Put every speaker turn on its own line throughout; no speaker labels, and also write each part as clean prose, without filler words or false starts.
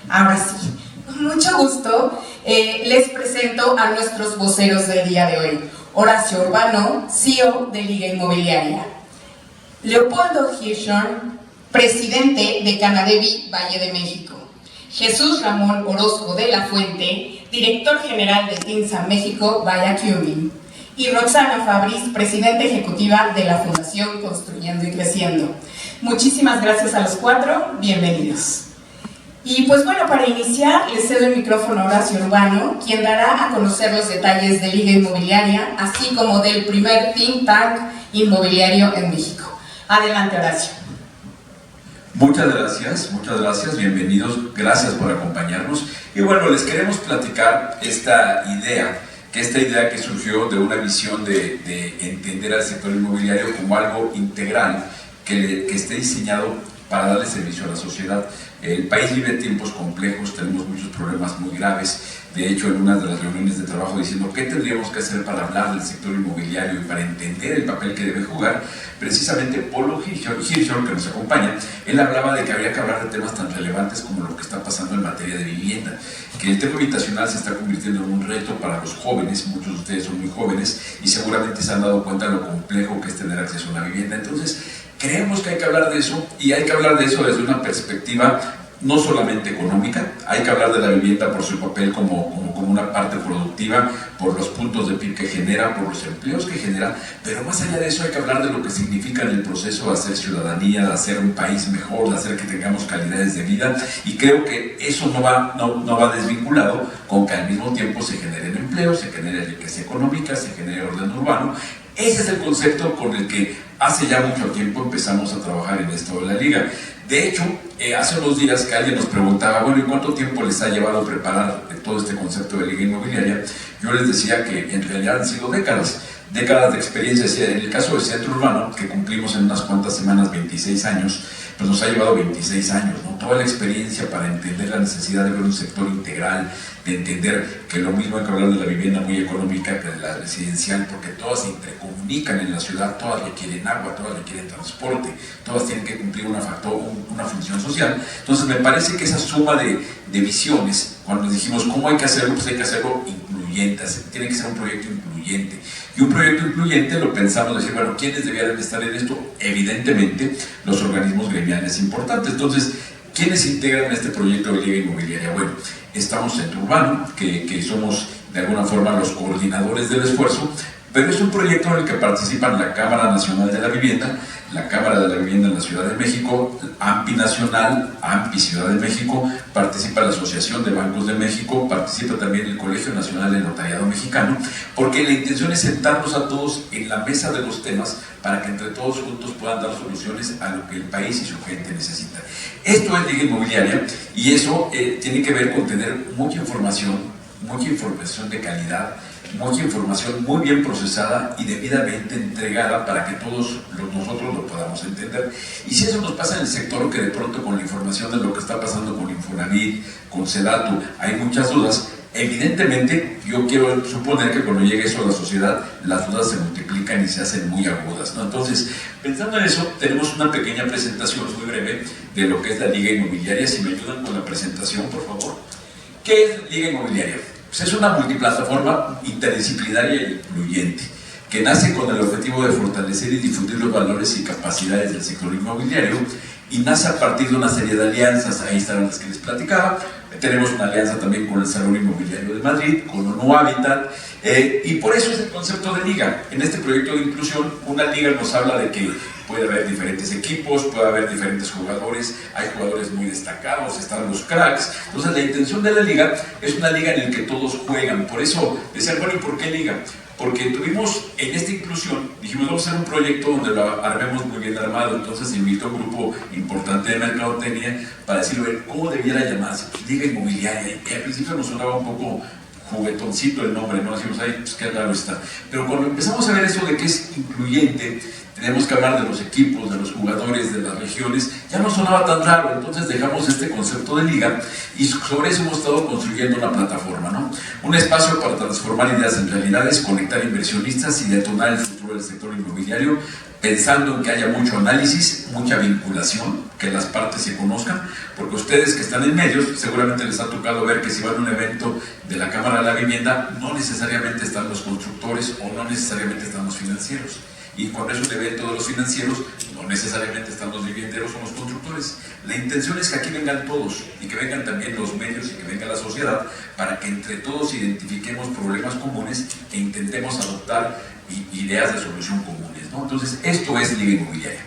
Ahora sí, con mucho gusto les presento a nuestros voceros del día de hoy. Horacio Urbano, CEO de Liga Inmobiliaria. Leopoldo Hirschhorn, presidente de Canadevi Valle de México. Jesús Ramón Orozco de la Fuente, director general de TINSA México Guayaquil. Y Roxana Fabris, presidenta ejecutiva de la Fundación Construyendo y Creciendo. Muchísimas gracias a los cuatro, bienvenidos. Y pues bueno, para iniciar les cedo el micrófono a Horacio Urbano, quien dará a conocer los detalles de Liga Inmobiliaria, así como del primer think tank inmobiliario en México. Adelante, Horacio.
Muchas gracias, bienvenidos, gracias por acompañarnos. Y bueno, les queremos platicar esta idea que surgió de una visión de entender al sector inmobiliario como algo integral, que esté diseñado para darle servicio a la sociedad. El país vive tiempos complejos, tenemos muchos problemas muy graves. De hecho, en una de las reuniones de trabajo diciendo qué tendríamos que hacer para hablar del sector inmobiliario y para entender el papel que debe jugar, precisamente Polo Hirschhorn, que nos acompaña, él hablaba de que habría que hablar de temas tan relevantes como lo que está pasando en materia de vivienda, que el tema habitacional se está convirtiendo en un reto para los jóvenes, muchos de ustedes son muy jóvenes y seguramente se han dado cuenta de lo complejo que es tener acceso a una vivienda. Entonces, creemos que hay que hablar de eso, y hay que hablar de eso desde una perspectiva no solamente económica. Hay que hablar de la vivienda por su papel como una parte productiva, por los puntos de PIB que genera, por los empleos que genera, pero más allá de eso hay que hablar de lo que significa en el proceso de hacer ciudadanía, de hacer un país mejor, de hacer que tengamos calidades de vida, y creo que eso no va desvinculado con que al mismo tiempo se generen empleos, se genere riqueza económica, se genere orden urbano. Ese es el concepto con el que hace ya mucho tiempo empezamos a trabajar en esto de la Liga. De hecho, hace unos días que alguien nos preguntaba, bueno, ¿y cuánto tiempo les ha llevado preparar todo este concepto de Liga Inmobiliaria? Yo les decía que en realidad han sido décadas de experiencia. En el caso del Centro Urbano, que cumplimos en unas cuantas semanas 26 años, pues nos ha llevado 26 años, ¿no? Toda la experiencia para entender la necesidad de ver un sector integral, de entender que lo mismo hay que hablar de la vivienda muy económica que de la residencial, porque todas se intercomunican en la ciudad, todas requieren agua, todas requieren transporte, todas tienen que cumplir una función social. Entonces me parece que esa suma de visiones, cuando dijimos cómo hay que hacerlo, pues hay que hacerlo incluyente, tiene que ser un proyecto incluyente. Y un proyecto incluyente lo pensamos, decir, bueno, ¿quiénes debieran estar en esto? Evidentemente, los organismos gremiales importantes. Entonces, ¿quiénes integran este proyecto de Liga Inmobiliaria? Bueno, estamos Centro Urbano, que somos de alguna forma los coordinadores del esfuerzo, pero es un proyecto en el que participan la Cámara Nacional de la Vivienda, la Cámara de la Vivienda en la Ciudad de México, AMPI Nacional, AMPI Ciudad de México, participa la Asociación de Bancos de México, participa también el Colegio Nacional de Notariado Mexicano, porque la intención es sentarnos a todos en la mesa de los temas para que entre todos juntos puedan dar soluciones a lo que el país y su gente necesita. Esto es Liga Inmobiliaria, y eso tiene que ver con tener mucha información de calidad, mucha información muy bien procesada y debidamente entregada para que todos nosotros lo podamos entender. Y si eso nos pasa en el sector, que de pronto con la información de lo que está pasando con Infonavit, con Sedatu, hay muchas dudas, evidentemente yo quiero suponer que cuando llegue eso a la sociedad, las dudas se multiplican y se hacen muy agudas, ¿no? Entonces, pensando en eso, tenemos una pequeña presentación muy breve de lo que es la Liga Inmobiliaria. Si me ayudan con la presentación, por favor. ¿Qué es Liga Inmobiliaria? Pues es una multiplataforma interdisciplinaria e incluyente, que nace con el objetivo de fortalecer y difundir los valores y capacidades del sector inmobiliario, y nace a partir de una serie de alianzas. Ahí están las que les platicaba. Tenemos una alianza también con el Salón Inmobiliario de Madrid, con ONU Habitat, y por eso es el concepto de liga. En este proyecto de inclusión, una liga nos habla de que puede haber diferentes equipos, puede haber diferentes jugadores, hay jugadores muy destacados, están los cracks. Entonces la intención de la liga es una liga en la que todos juegan. Por eso decían, bueno, ¿y por qué liga? Porque tuvimos en esta inclusión, dijimos, vamos a hacer un proyecto donde lo armemos muy bien armado. Entonces invitó a un grupo importante de mercadotecnia para decirle, ¿cómo debiera llamarse? Pues Liga Inmobiliaria. Y al principio nos sonaba un poco juguetoncito el nombre, ¿no? Decimos, ay, pues qué raro está. Pero cuando empezamos a ver eso de que es incluyente, tenemos que hablar de los equipos, de los jugadores, de las regiones, ya no sonaba tan raro. Entonces dejamos este concepto de liga y sobre eso hemos estado construyendo una plataforma, ¿no? Un espacio para transformar ideas en realidades, conectar inversionistas y detonar el futuro del sector inmobiliario pensando en que haya mucho análisis, mucha vinculación, que las partes se conozcan, porque ustedes que están en medios seguramente les ha tocado ver que si van a un evento de la Cámara de la Vivienda no necesariamente están los constructores o no necesariamente están los financieros. Y cuando es un evento de los financieros, no necesariamente están los vivienderos o los constructores. La intención es que aquí vengan todos y que vengan también los medios y que venga la sociedad para que entre todos identifiquemos problemas comunes e intentemos adoptar ideas de solución comunes, ¿no? Entonces, esto es Liga Inmobiliaria.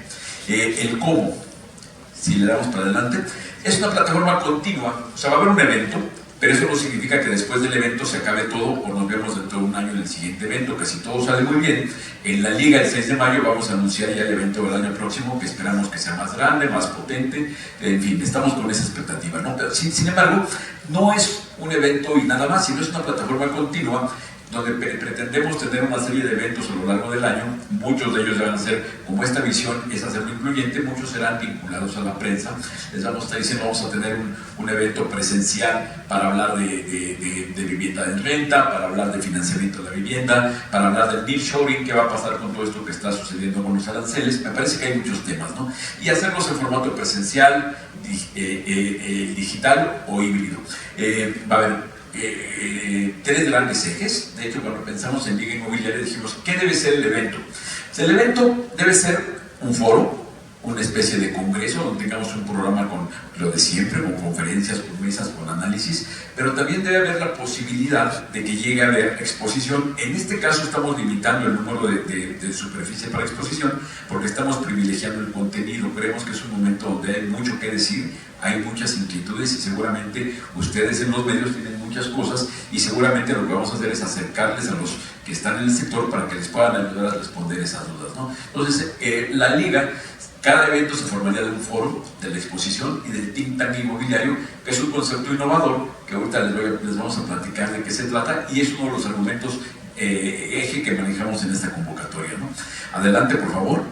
El cómo, si le damos para adelante, es una plataforma continua. O sea, va a haber un evento, pero eso no significa que después del evento se acabe todo o nos vemos dentro de un año en el siguiente evento, que si todo sale muy bien, en la Liga el 6 de mayo vamos a anunciar ya el evento del año próximo, que esperamos que sea más grande, más potente, en fin, estamos con esa expectativa, ¿no? Pero, sin embargo, no es un evento y nada más, sino es una plataforma continua donde pretendemos tener una serie de eventos a lo largo del año. Muchos de ellos van a ser, como esta visión es hacerlo incluyente, muchos serán vinculados a la prensa. Les vamos a estar diciendo, vamos a tener un evento presencial para hablar de vivienda en renta, para hablar de financiamiento de la vivienda, para hablar del nearshoring, qué va a pasar con todo esto que está sucediendo con los aranceles. Me parece que hay muchos temas, ¿no? Y hacerlos en formato presencial, digital o híbrido. Va a haber tres grandes ejes. De hecho, cuando pensamos en Liga Inmobiliaria dijimos, ¿qué debe ser el evento? O sea, el evento debe ser un foro, una especie de congreso donde tengamos un programa con lo de siempre, con conferencias, con mesas, con análisis, pero también debe haber la posibilidad de que llegue a haber exposición. En este caso estamos limitando el número de superficie para exposición porque estamos privilegiando el contenido. Creemos que es un momento donde hay mucho que decir, hay muchas inquietudes y seguramente ustedes en los medios tienen muchas cosas y seguramente lo que vamos a hacer es acercarles a los que están en el sector para que les puedan ayudar a responder esas dudas, ¿no? Entonces, la Liga, cada evento se formaría de un foro, de la exposición y del think tank inmobiliario, que es un concepto innovador que ahorita les vamos a platicar de qué se trata y es uno de los argumentos eje que manejamos en esta convocatoria, ¿no? Adelante, por favor.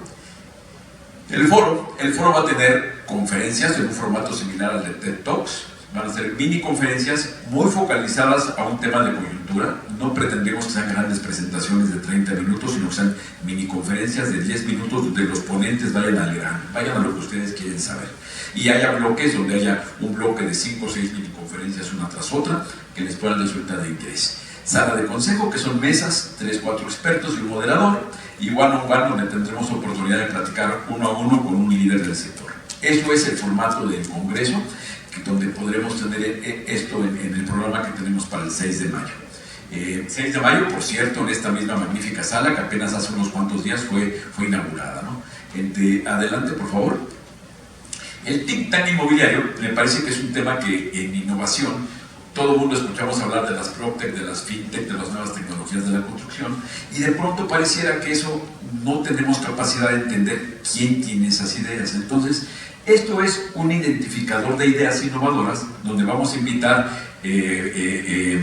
El foro va a tener conferencias en un formato similar al de TED Talks. Van a ser mini conferencias muy focalizadas a un tema de coyuntura. No pretendemos que sean grandes presentaciones de 30 minutos, sino que sean mini conferencias de 10 minutos donde los ponentes vayan al grano, vayan a lo que ustedes quieren saber. Y haya bloques donde haya un bloque de 5 o 6 mini conferencias una tras otra que les puedan resultar de interés. Sala de consejo, que son mesas, 3 o 4 expertos y un moderador, y one on one, donde tendremos oportunidad de platicar uno a uno con un líder del sector. Eso es el formato del congreso, donde podremos tener esto en el programa que tenemos para el 6 de mayo. 6 de mayo, por cierto, en esta misma magnífica sala que apenas hace unos cuantos días fue inaugurada, ¿no? Adelante, por favor. El think tank inmobiliario me parece que es un tema que en innovación todo el mundo escuchamos hablar de las PropTech, de las FinTech, de las nuevas tecnologías de la construcción y de pronto pareciera que eso no tenemos capacidad de entender quién tiene esas ideas. Entonces, esto es un identificador de ideas innovadoras donde vamos a invitar, ¿qué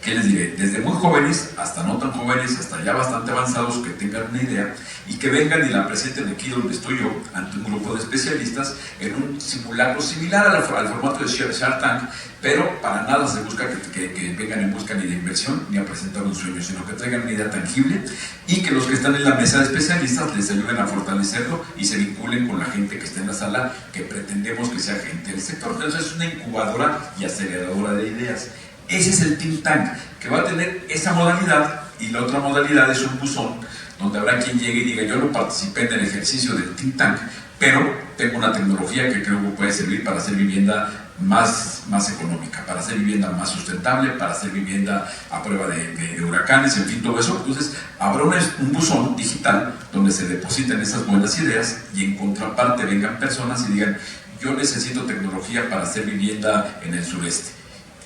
les diré? Desde muy jóvenes hasta no tan jóvenes, hasta ya bastante avanzados que tengan una idea y que vengan y la presenten aquí donde estoy yo, ante un grupo de especialistas, en un simulacro similar al formato de Shark Tank, pero para nada se busca que vengan en busca ni de inversión ni a presentar un sueño, sino que traigan una idea tangible y que los que están en la mesa de especialistas les ayuden a fortalecerlo y se vinculen con la gente que está en la sala, que pretendemos que sea gente del sector. Entonces es una incubadora y aceleradora de ideas. Ese es el think tank, que va a tener esa modalidad, y la otra modalidad es un buzón donde habrá quien llegue y diga, yo no participé en el ejercicio del think tank, pero tengo una tecnología que creo que puede servir para hacer vivienda más económica, para hacer vivienda más sustentable, para hacer vivienda a prueba de huracanes, en fin, todo eso. Entonces habrá un buzón digital donde se depositen esas buenas ideas y en contraparte vengan personas y digan, yo necesito tecnología para hacer vivienda en el sureste,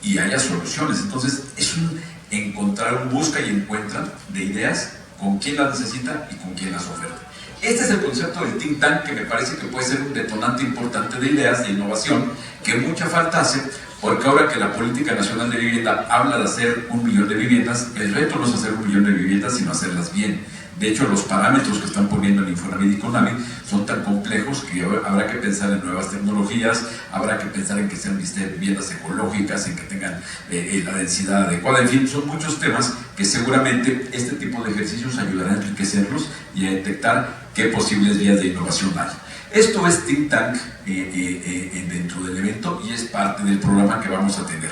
y haya soluciones. Entonces es encontrar un busca y encuentra de ideas con quién las necesita y con quién las oferta. Este es el concepto del think tank, que me parece que puede ser un detonante importante de ideas, de innovación, que mucha falta hace, porque ahora que la Política Nacional de Vivienda habla de hacer 1 millón de viviendas, el reto no es hacer 1 millón de viviendas, sino hacerlas bien. De hecho, los parámetros que están poniendo en Infonavit y Conavit son tan complejos que habrá que pensar en nuevas tecnologías, habrá que pensar en que sean viviendas ecológicas, en que tengan la densidad adecuada. En fin, son muchos temas que seguramente este tipo de ejercicios ayudarán a enriquecerlos y a detectar qué posibles vías de innovación hay. Esto es Think Tank dentro del evento y es parte del programa que vamos a tener.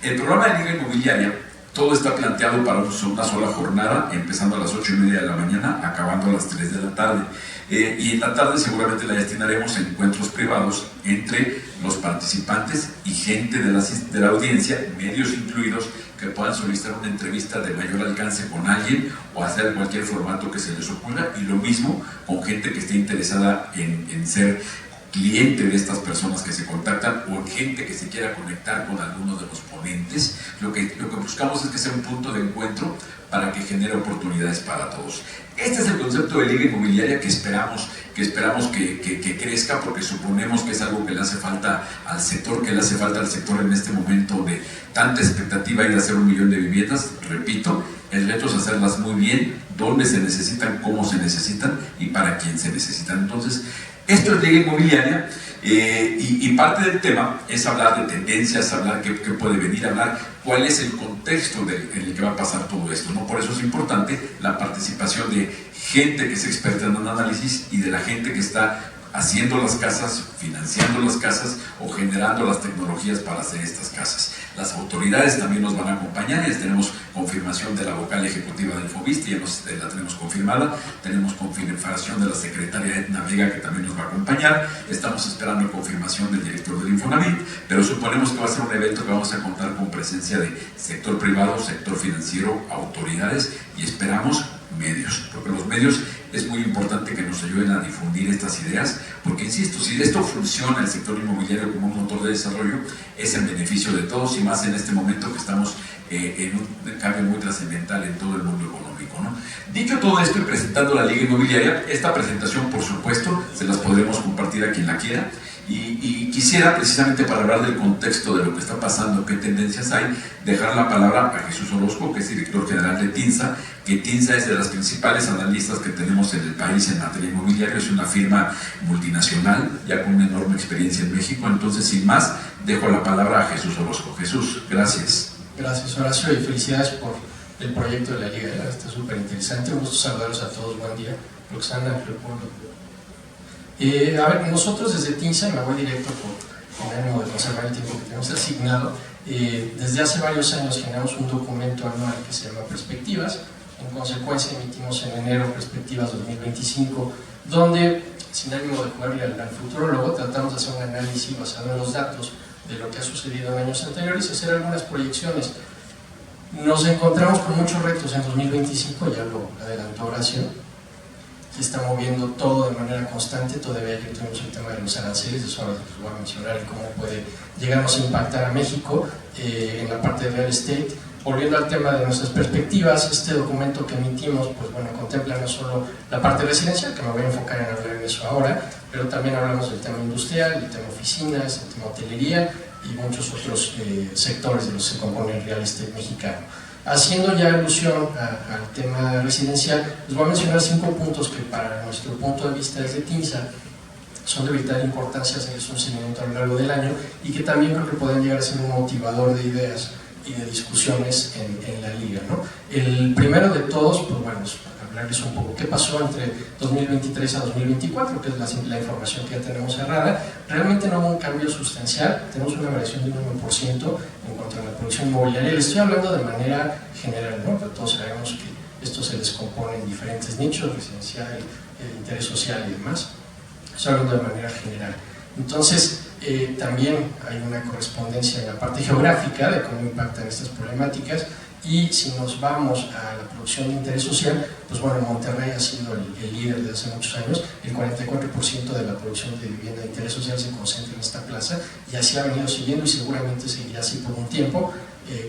El programa de Liga Inmobiliaria, todo está planteado para una sola jornada, empezando a las 8:30 de la mañana, acabando a las 3 de la tarde. Y en la tarde seguramente la destinaremos a encuentros privados entre los participantes y gente de la audiencia, medios incluidos, que puedan solicitar una entrevista de mayor alcance con alguien o hacer cualquier formato que se les ocurra, y lo mismo con gente que esté interesada en ser cliente de estas personas que se contactan o gente que se quiera conectar con alguno de los ponentes. Lo que buscamos es que sea un punto de encuentro para que genere oportunidades para todos. Este es el concepto de Liga Inmobiliaria que esperamos que crezca, porque suponemos que es algo que le hace falta al sector, en este momento de tanta expectativa de hacer 1 millón de viviendas. Repito, el reto es hacerlas muy bien, dónde se necesitan, cómo se necesitan y para quién se necesitan. Entonces, esto es Liga Inmobiliaria, y parte del tema es hablar de tendencias, hablar qué puede venir, hablar cuál es el contexto en el que va a pasar todo esto, ¿no? Por eso es importante la participación de gente que es experta en un análisis y de la gente que está haciendo las casas, financiando las casas o generando las tecnologías para hacer estas casas. Las autoridades también nos van a acompañar, ya tenemos confirmación de la vocal ejecutiva del FOBIST, ya la tenemos confirmada, tenemos confirmación de la secretaria Edna Vega, que también nos va a acompañar, estamos esperando confirmación del director del Infonavit, pero suponemos que va a ser un evento que vamos a contar con presencia de sector privado, sector financiero, autoridades y esperamos medios, porque los medios es muy importante que nos ayuden a difundir estas ideas, porque insisto, si esto funciona, el sector inmobiliario como un motor de desarrollo, es en beneficio de todos, y más en este momento que estamos en un cambio muy trascendental en todo el mundo económico, ¿no? Dicho todo esto y presentando la Liga Inmobiliaria, esta presentación por supuesto se las podremos compartir a quien la quiera. Y quisiera, precisamente para hablar del contexto de lo que está pasando, qué tendencias hay, dejar la palabra a Jesús Orozco, que es director general de TINSA, que TINSA es de las principales analistas que tenemos en el país en materia inmobiliaria, es una firma multinacional, ya con una enorme experiencia en México. Entonces, sin más, dejo la palabra a Jesús Orozco. Jesús, gracias.
Gracias, Horacio, y felicidades por el proyecto de la Liga. Está súper interesante, un gusto saludarlos a todos, buen día. Roxana, Leopoldo. A ver, nosotros desde TINSA, me voy directo con ánimo de conservar el tiempo que tenemos asignado, desde hace varios años generamos un documento anual que se llama Perspectivas. En consecuencia emitimos en enero Perspectivas 2025, donde, sin ánimo de jugarle al futurólogo, tratamos de hacer un análisis basado en los datos de lo que ha sucedido en años anteriores y hacer algunas proyecciones. Nos encontramos con muchos retos en 2025, ya lo adelantó Horacio, que está moviendo todo de manera constante. Todavía ayer tuvimos el tema de los aranceles, eso ahora les voy a mencionar y cómo puede llegarnos a impactar a México en la parte de real estate. Volviendo al tema de nuestras perspectivas, este documento que emitimos, pues bueno, contempla no solo la parte residencial, que me voy a enfocar en hablar en eso ahora, pero también hablamos del tema industrial, del tema oficinas, del tema hotelería y muchos otros sectores de los que se compone el real estate mexicano. Haciendo ya alusión al tema residencial, les voy a mencionar 5 puntos que para nuestro punto de vista desde TINSA son de vital importancia, hacerles un seguimiento a lo largo del año y que también creo que pueden llegar a ser un motivador de ideas y de discusiones en la liga, ¿no? El primero de todos, pues bueno, es hablarles un poco qué pasó entre 2023 a 2024, que es la información que ya tenemos cerrada. Realmente no hubo un cambio sustancial, tenemos una variación de un 1% en cuanto a la producción inmobiliaria. Les estoy hablando de manera general, ¿no? Pero todos sabemos que esto se descompone en diferentes nichos, residencial, interés social y demás. Estoy hablando de manera general. Entonces, también hay una correspondencia en la parte geográfica de cómo impactan estas problemáticas, y si nos vamos a la producción de interés social, pues bueno, Monterrey ha sido el líder desde hace muchos años. El 44% de la producción de vivienda de interés social se concentra en esta plaza, y así ha venido siguiendo y seguramente seguirá así por un tiempo.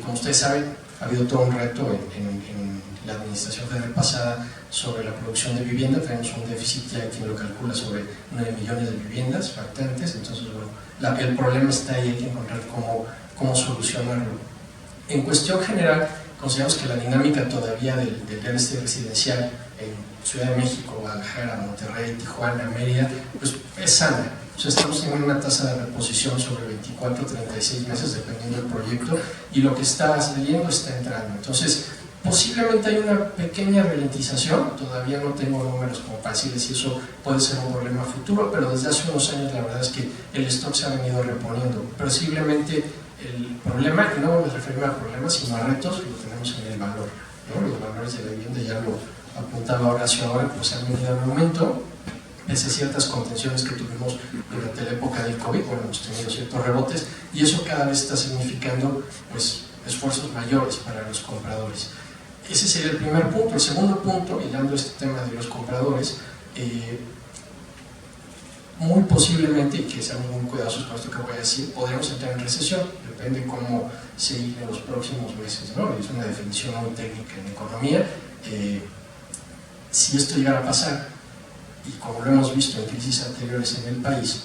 Como ustedes saben, ha habido todo un reto en la administración federal pasada sobre la producción de vivienda. Tenemos un déficit ya, quien lo calcula, sobre 9 millones de viviendas faltantes. Entonces, bueno, el problema está ahí, hay que encontrar cómo cómo solucionarlo. En cuestión general, consideramos que la dinámica todavía del real estate residencial en Ciudad de México, Guadalajara, Monterrey, Tijuana, Mérida, pues es sana. O sea, estamos teniendo una tasa de reposición sobre 24 36 meses, dependiendo del proyecto, y lo que está saliendo está entrando. Entonces, posiblemente hay una pequeña ralentización, todavía no tengo números como para decirles si eso puede ser un problema futuro, pero desde hace unos años la verdad es que el stock se ha venido reponiendo. Posiblemente el problema, y no me refiero a problemas, sino a retos, lo tenemos en el valor, ¿no? Los valores de la vivienda, ya lo apuntaba Horacio ahora, pues han venido al aumento, pese a ciertas contenciones que tuvimos durante la época del COVID. Bueno, hemos tenido ciertos rebotes, y eso cada vez está significando pues esfuerzos mayores para los compradores. Ese sería el primer punto. El segundo punto, hilando este tema de los compradores, muy posiblemente, y que seamos muy cuidadosos con esto que voy a decir, podremos entrar en recesión, depende cómo se hile en los próximos meses, ¿no? Es una definición muy técnica en economía. Si esto llegara a pasar, y como lo hemos visto en crisis anteriores en el país,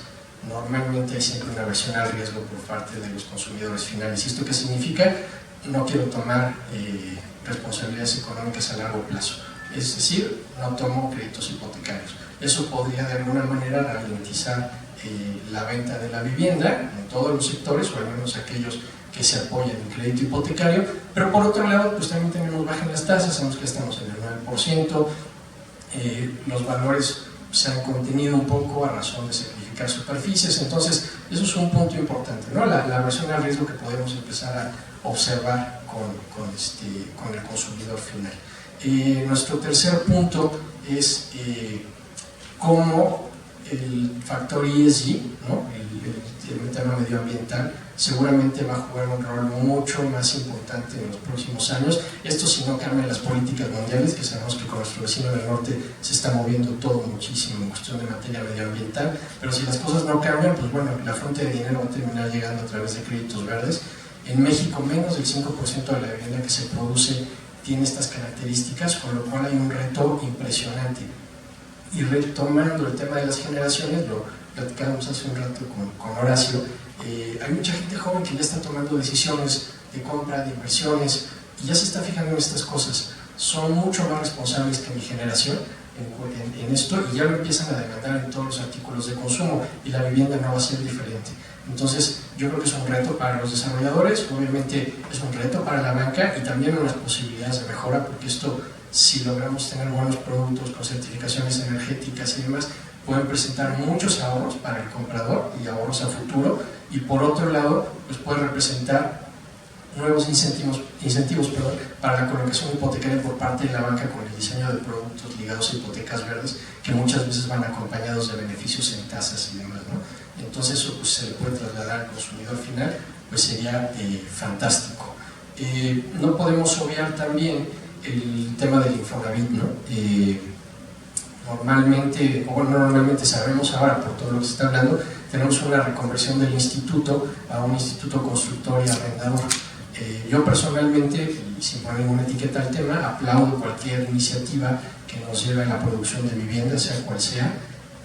normalmente hay siempre una aversión al riesgo por parte de los consumidores finales. ¿Y esto qué significa? No quiero tomar responsabilidades económicas a largo plazo, es decir, no tomo créditos hipotecarios. Eso podría de alguna manera ralentizar la venta de la vivienda en todos los sectores, o al menos aquellos que se apoyan en crédito hipotecario, pero por otro lado, pues también tenemos bajas las tasas, sabemos que estamos en el 9%, los valores se han contenido un poco a razón de sacrificar superficies. Entonces eso es un punto importante, ¿no? La aversión al riesgo que podemos empezar a observar con el consumidor final. Nuestro tercer punto es cómo el factor ESG, ¿no? el tema medioambiental, seguramente va a jugar un rol mucho más importante en los próximos años. Esto si no cambian las políticas mundiales, que sabemos que con nuestro vecino del norte se está moviendo todo muchísimo en cuestión de materia medioambiental, pero si las cosas no cambian, pues bueno, la fuente de dinero va a terminar llegando a través de créditos verdes. En México, menos del 5% de la vivienda que se produce tiene estas características, con lo cual hay un reto impresionante. Y retomando el tema de las generaciones, lo platicábamos hace un rato con Horacio, hay mucha gente joven que ya está tomando decisiones de compra, de inversiones, y ya se está fijando en estas cosas. Son mucho más responsables que mi generación en esto, y ya lo empiezan a demandar en todos los artículos de consumo, y la vivienda no va a ser diferente. Entonces yo creo que es un reto para los desarrolladores, obviamente es un reto para la banca, y también unas posibilidades de mejora, porque esto, si logramos tener buenos productos con certificaciones energéticas y demás, pueden presentar muchos ahorros para el comprador y ahorros a futuro, y por otro lado, pues puede representar nuevos incentivos para la colocación hipotecaria por parte de la banca, con el diseño de productos ligados a hipotecas verdes, que muchas veces van acompañados de beneficios en tasas y demás, ¿no? Entonces eso pues, se le puede trasladar al consumidor final, pues sería fantástico. No podemos obviar también el tema del Infonavit, ¿no? Normalmente sabemos ahora, por todo lo que se está hablando, tenemos una reconversión del instituto a un instituto constructor y arrendador. Yo personalmente, y sin poner ninguna etiqueta al tema, aplaudo cualquier iniciativa que nos lleve a la producción de vivienda, sea cual sea.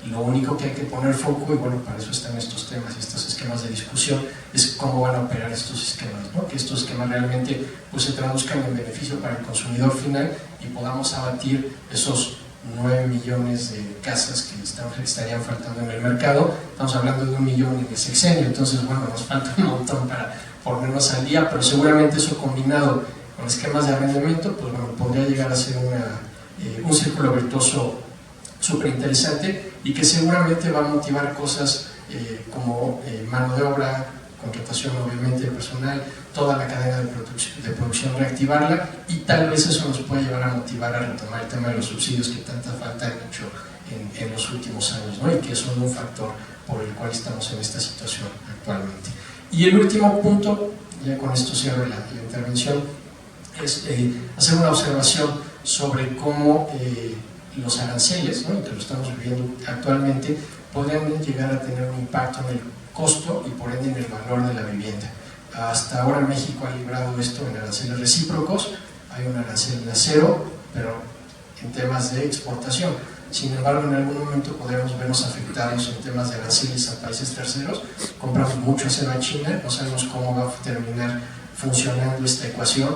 Lo único que hay que poner foco, y bueno, para eso están estos temas y estos esquemas de discusión, es cómo van a operar estos esquemas, ¿no? Que estos esquemas realmente pues, se traduzcan en beneficio para el consumidor final y podamos abatir esos 9 millones de casas que estarían faltando en el mercado. Estamos hablando de 1 millón en el sexenio, entonces bueno, nos falta un montón para ponernos al día, pero seguramente eso combinado con esquemas de arrendamiento, pues bueno, podría llegar a ser un círculo virtuoso súper interesante, y que seguramente va a motivar cosas como mano de obra, contratación obviamente de personal, toda la cadena de producción reactivarla, y tal vez eso nos puede llevar a motivar a retomar el tema de los subsidios que tanta falta han hecho en los últimos años, ¿no? Y que son un factor por el cual estamos en esta situación actualmente. Y el último punto, ya con esto cierro la intervención, es hacer una observación sobre cómo los aranceles, ¿no? Que lo estamos viviendo actualmente, podrían llegar a tener un impacto en el costo y por ende en el valor de la vivienda. Hasta ahora México ha librado esto en aranceles recíprocos, hay un arancel de acero, pero en temas de exportación. Sin embargo, en algún momento podríamos vernos afectados en temas de aranceles a países terceros. Compramos mucho acero a China, no sabemos cómo va a terminar funcionando esta ecuación.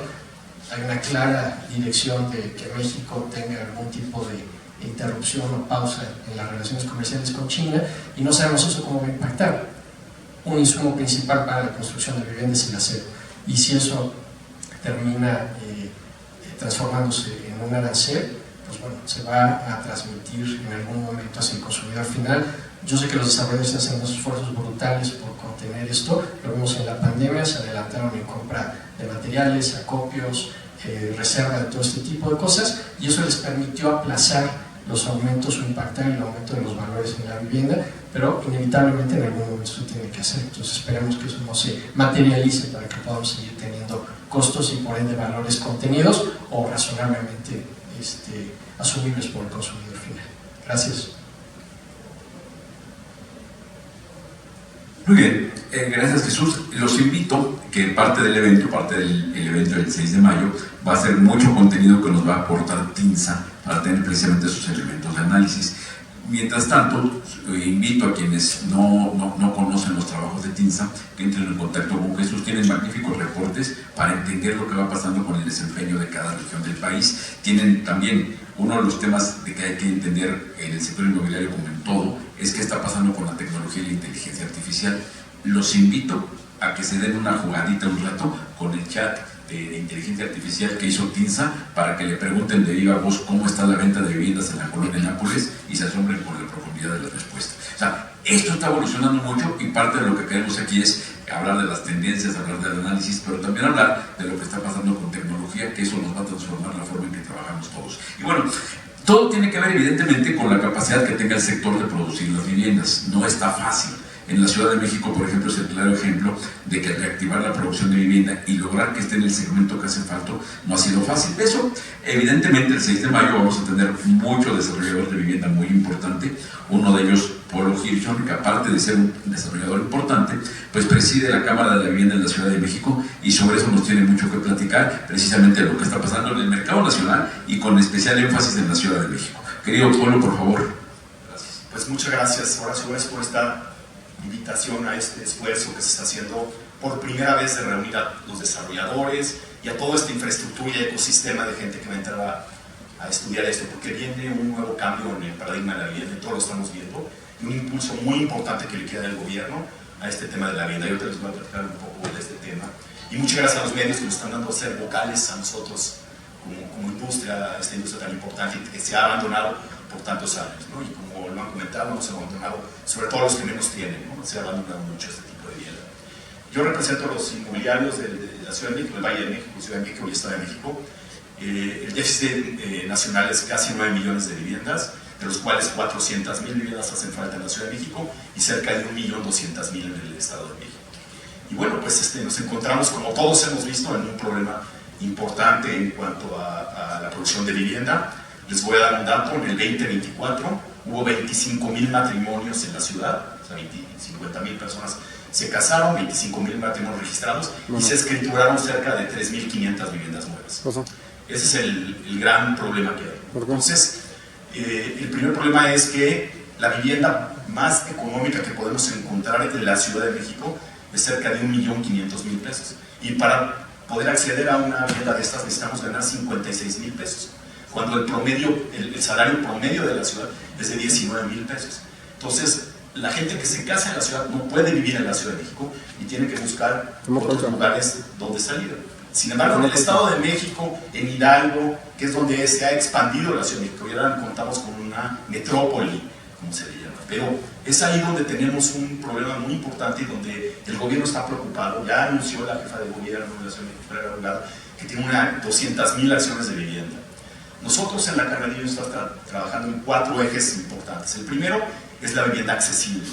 Hay una clara dirección de que México tenga algún tipo de interrupción o pausa en las relaciones comerciales con China, y no sabemos eso cómo va a impactar. Un insumo principal para la construcción de viviendas es el acero, y si eso termina transformándose en un arancel, pues bueno, se va a transmitir en algún momento hacia el consumidor final. Yo sé que los desarrolladores hacen unos esfuerzos brutales por contener esto, lo vimos en la pandemia, se adelantaron en compra de materiales, acopios, reserva de todo este tipo de cosas, y eso les permitió aplazar los aumentos o impactar el aumento de los valores en la vivienda, pero inevitablemente en algún momento se tiene que hacer. Entonces esperemos que eso no se materialice para que podamos seguir teniendo costos y por ende valores contenidos o razonablemente asumibles por el consumidor final. Gracias.
Muy bien, gracias Jesús. Los invito que parte del evento del 6 de mayo, va a ser mucho contenido que nos va a aportar TINSA para tener precisamente esos elementos de análisis. Mientras tanto, invito a quienes no conocen los trabajos de TINSA que entren en contacto con Jesús. Tienen magníficos reportes para entender lo que va pasando con el desempeño de cada región del país. Tienen también uno de los temas de que hay que entender en el sector inmobiliario como en todo, es qué está pasando con la tecnología y la inteligencia artificial. Los invito a que se den una jugadita un rato con el chat de inteligencia artificial que hizo TINSA para que le pregunten de viva voz cómo está la venta de viviendas en la colonia de Nápoles y se asombren por la profundidad de la respuesta. O sea, esto está evolucionando mucho y parte de lo que queremos aquí es hablar de las tendencias, hablar del análisis, pero también hablar de lo que está pasando con tecnología, que eso nos va a transformar la forma en que trabajamos todos. Y bueno, todo tiene que ver evidentemente con la capacidad que tenga el sector de producir las viviendas. No está fácil. En la Ciudad de México, por ejemplo, es el claro ejemplo de que reactivar la producción de vivienda y lograr que esté en el segmento que hace falta no ha sido fácil. Eso, evidentemente, el 6 de mayo vamos a tener muchos desarrolladores de vivienda muy importante. Uno de ellos, Polo Hirschhorn, que aparte de ser un desarrollador importante, pues preside la Cámara de la Vivienda en la Ciudad de México y sobre eso nos tiene mucho que platicar, precisamente lo que está pasando en el mercado nacional y con especial énfasis en la Ciudad de México. Querido Polo, por favor.
Gracias. Pues muchas gracias, Horacio, por esta invitación a este esfuerzo que se está haciendo por primera vez de reunir a los desarrolladores y a toda esta infraestructura y ecosistema de gente que va a entrar a estudiar esto, porque viene un nuevo cambio en el paradigma de la vivienda, y todos lo estamos viendo, y un impulso muy importante que le queda al gobierno a este tema de la vivienda. Yo te les voy a platicar un poco de este tema. Y muchas gracias a los medios que nos están dando a ser vocales a nosotros como industria, esta industria tan importante que se ha abandonado por tantos años, ¿no? Y como lo han comentado, nos ha abandonado, sobre todo los que menos tienen, ¿no? Se ha abandonado mucho este tipo de vivienda. Yo represento a los inmobiliarios de la Ciudad de México, el Valle de México, Ciudad de México y Estado de México. El déficit nacional es casi 9 millones de viviendas, de los cuales 400,000 viviendas hacen falta en la Ciudad de México y cerca de 1.200.000 en el Estado de México. Y bueno, pues nos encontramos, como todos hemos visto, en un problema importante en cuanto a la producción de vivienda. Les voy a dar un dato: en el 2024 hubo 25,000 matrimonios en la ciudad, o sea, 50,000 personas se casaron, 25,000 matrimonios registrados y se escrituraron cerca de 3.500 viviendas nuevas. Ese es el gran problema que hay. Entonces, el primer problema es que la vivienda más económica que podemos encontrar en la Ciudad de México es cerca de 1.500.000 pesos. Y para poder acceder a una vivienda de estas necesitamos ganar 56,000 pesos, cuando el salario promedio de la ciudad es de 19,000 pesos. Entonces, la gente que se casa en la ciudad no puede vivir en la Ciudad de México y tiene que buscar otros lugares donde salir. Sin embargo, en el Estado de México, en Hidalgo, que es donde se ha expandido la Ciudad de México, y ahora contamos con una metrópoli, como se le llama. Pero es ahí donde tenemos un problema muy importante y donde el gobierno está preocupado. Ya anunció la jefa de gobierno de la Ciudad de México que tiene 200,000 acciones de vivienda. Nosotros en la Canadilla estamos trabajando en 4 ejes importantes. El primero es la vivienda accesible,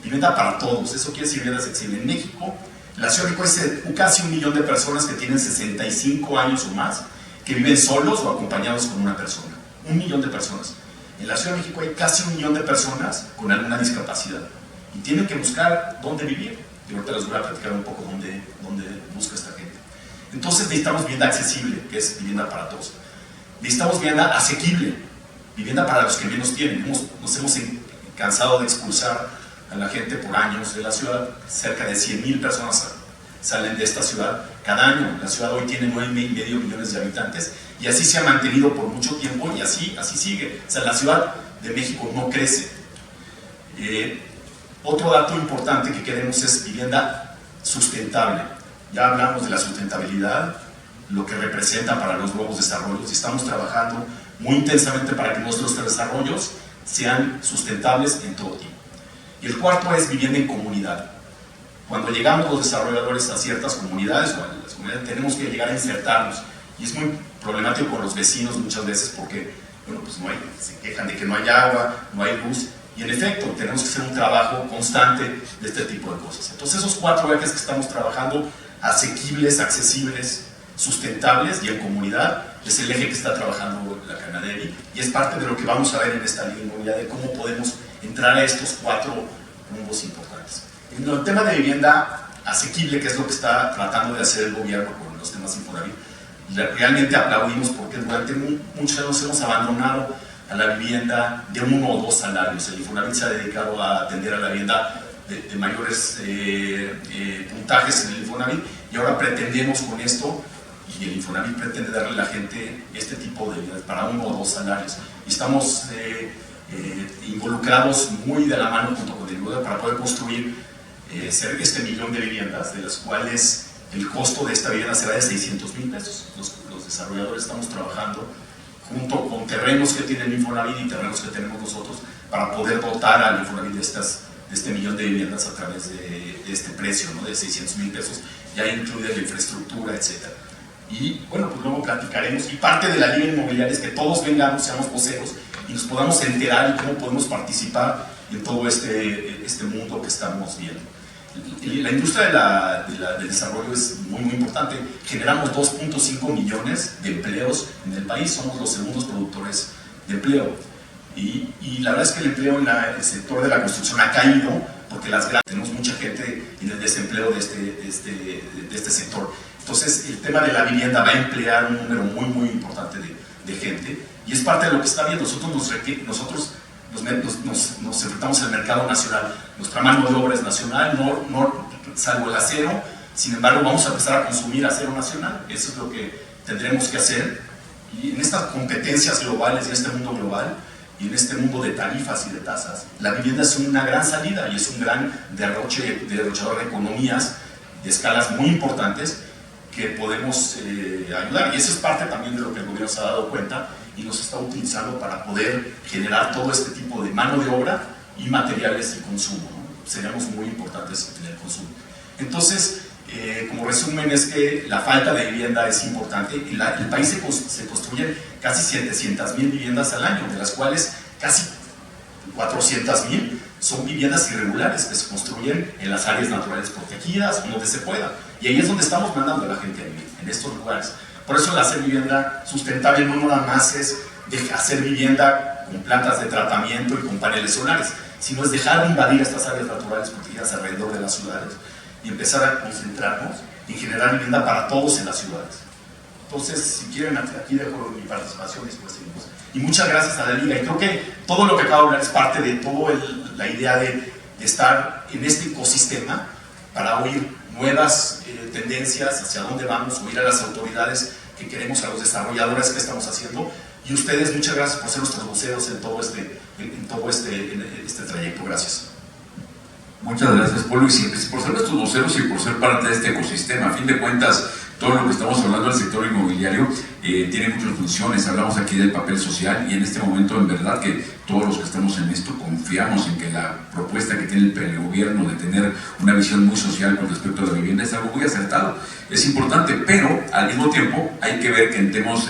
vivienda para todos. Eso quiere decir vivienda accesible. En México, la Ciudad de México es casi 1 millón de personas que tienen 65 años o más, que viven solos o acompañados con una persona. 1 millón de personas. En la Ciudad de México hay casi 1 millón de personas con alguna discapacidad y tienen que buscar dónde vivir. Y ahorita les voy a platicar un poco dónde busca esta gente. Entonces necesitamos vivienda accesible, que es vivienda para todos. Necesitamos vivienda asequible, vivienda para los que menos tienen. Nos hemos cansado de expulsar a la gente por años de la ciudad. Cerca de 100,000 personas salen de esta ciudad cada año. La ciudad hoy tiene 9,5 millones de habitantes y así se ha mantenido por mucho tiempo y así sigue. O sea, la Ciudad de México no crece. Otro dato importante que queremos es vivienda sustentable. Ya hablamos de la sustentabilidad, lo que representa para los nuevos desarrollos, y estamos trabajando muy intensamente para que nuestros desarrollos sean sustentables en todo tiempo. Y el cuarto es vivienda en comunidad. Cuando llegamos los desarrolladores a ciertas comunidades o a las comunidades, tenemos que llegar a insertarnos, y es muy problemático con los vecinos muchas veces porque, bueno, pues se quejan de que no hay agua, no hay luz, y en efecto tenemos que hacer un trabajo constante de este tipo de cosas. Entonces esos 4 ejes que estamos trabajando, asequibles, accesibles, sustentables y en comunidad, es el eje que está trabajando la Canaderi, y es parte de lo que vamos a ver en esta línea inmobiliaria, de cómo podemos entrar a estos 4 rumbos importantes. En el tema de vivienda asequible, que es lo que está tratando de hacer el gobierno con los temas Infonavit, realmente aplaudimos porque durante muchos años hemos abandonado a la vivienda de 1 o 2 salarios. El Infonavit se ha dedicado a atender a la vivienda de mayores puntajes en el Infonavit, y ahora pretendemos con esto, y el Infonavit pretende darle a la gente este tipo de viviendas para 1 o 2 salarios. Y estamos involucrados muy de la mano junto con el gobierno para poder construir cerca de 1,000,000 de viviendas, de las cuales el costo de esta vivienda será de 600,000 pesos. Los desarrolladores estamos trabajando junto con terrenos que tiene el Infonavit y terrenos que tenemos nosotros para poder dotar al Infonavit de este 1,000,000 de viviendas a través de este precio, ¿no?, de 600,000 pesos, ya incluye la infraestructura, etc. Y bueno, pues luego platicaremos, y parte de la línea inmobiliaria es que todos vengamos, seamos voceros y nos podamos enterar de cómo podemos participar en todo este mundo que estamos viendo. La industria del desarrollo es muy importante. Generamos 2.5 millones de empleos en el país, somos los segundos productores de empleo, y la verdad es que el empleo en el sector de la construcción ha caído porque tenemos mucha gente en el desempleo de este sector. Entonces el tema de la vivienda va a emplear un número muy importante de gente, y es parte de lo que está viendo. Nosotros nos enfrentamos al mercado nacional. Nuestra mano de obra es nacional, salvo el acero. Sin embargo, vamos a empezar a consumir acero nacional. Eso es lo que tendremos que hacer. Y en estas competencias globales, en este mundo global y en este mundo de tarifas y de tasas, la vivienda es una gran salida y es un gran derrochador de economías de escalas muy importantes que podemos ayudar. Y eso es parte también de lo que el gobierno se ha dado cuenta y nos está utilizando para poder generar todo este tipo de mano de obra y materiales y consumo, ¿no? Seríamos muy importantes en el consumo. Entonces, como resumen, es que la falta de vivienda es importante. El país se construyen casi 700,000 viviendas al año, de las cuales casi 400,000 son viviendas irregulares que se construyen en las áreas naturales protegidas, donde se pueda. Y ahí es donde estamos mandando a la gente a vivir, en estos lugares. Por eso el hacer vivienda sustentable no nada más es hacer vivienda con plantas de tratamiento y con paneles solares, sino es dejar de invadir estas áreas naturales protegidas alrededor de las ciudades y empezar a concentrarnos en generar vivienda para todos en las ciudades. Entonces, si quieren, aquí dejo mi participación y después seguimos. Y muchas gracias a la Liga. Y creo que todo lo que acabo de hablar es parte de toda la idea de estar en este ecosistema para oír nuevas tendencias, hacia dónde vamos, oír a las autoridades que queremos, a los desarrolladores que estamos haciendo. Y ustedes, muchas gracias por ser nuestros voceros en todo este trayecto. Gracias.
Muchas gracias, Polo, y por ser nuestros voceros y por ser parte de este ecosistema. A fin de cuentas, todo lo que estamos hablando del sector inmobiliario tiene muchas funciones. Hablamos aquí del papel social, y en este momento, en verdad, que todos los que estamos en esto confiamos en que la propuesta que tiene el gobierno de tener una visión muy social con respecto a la vivienda es algo muy acertado. Es importante, pero al mismo tiempo hay que ver que en tiempos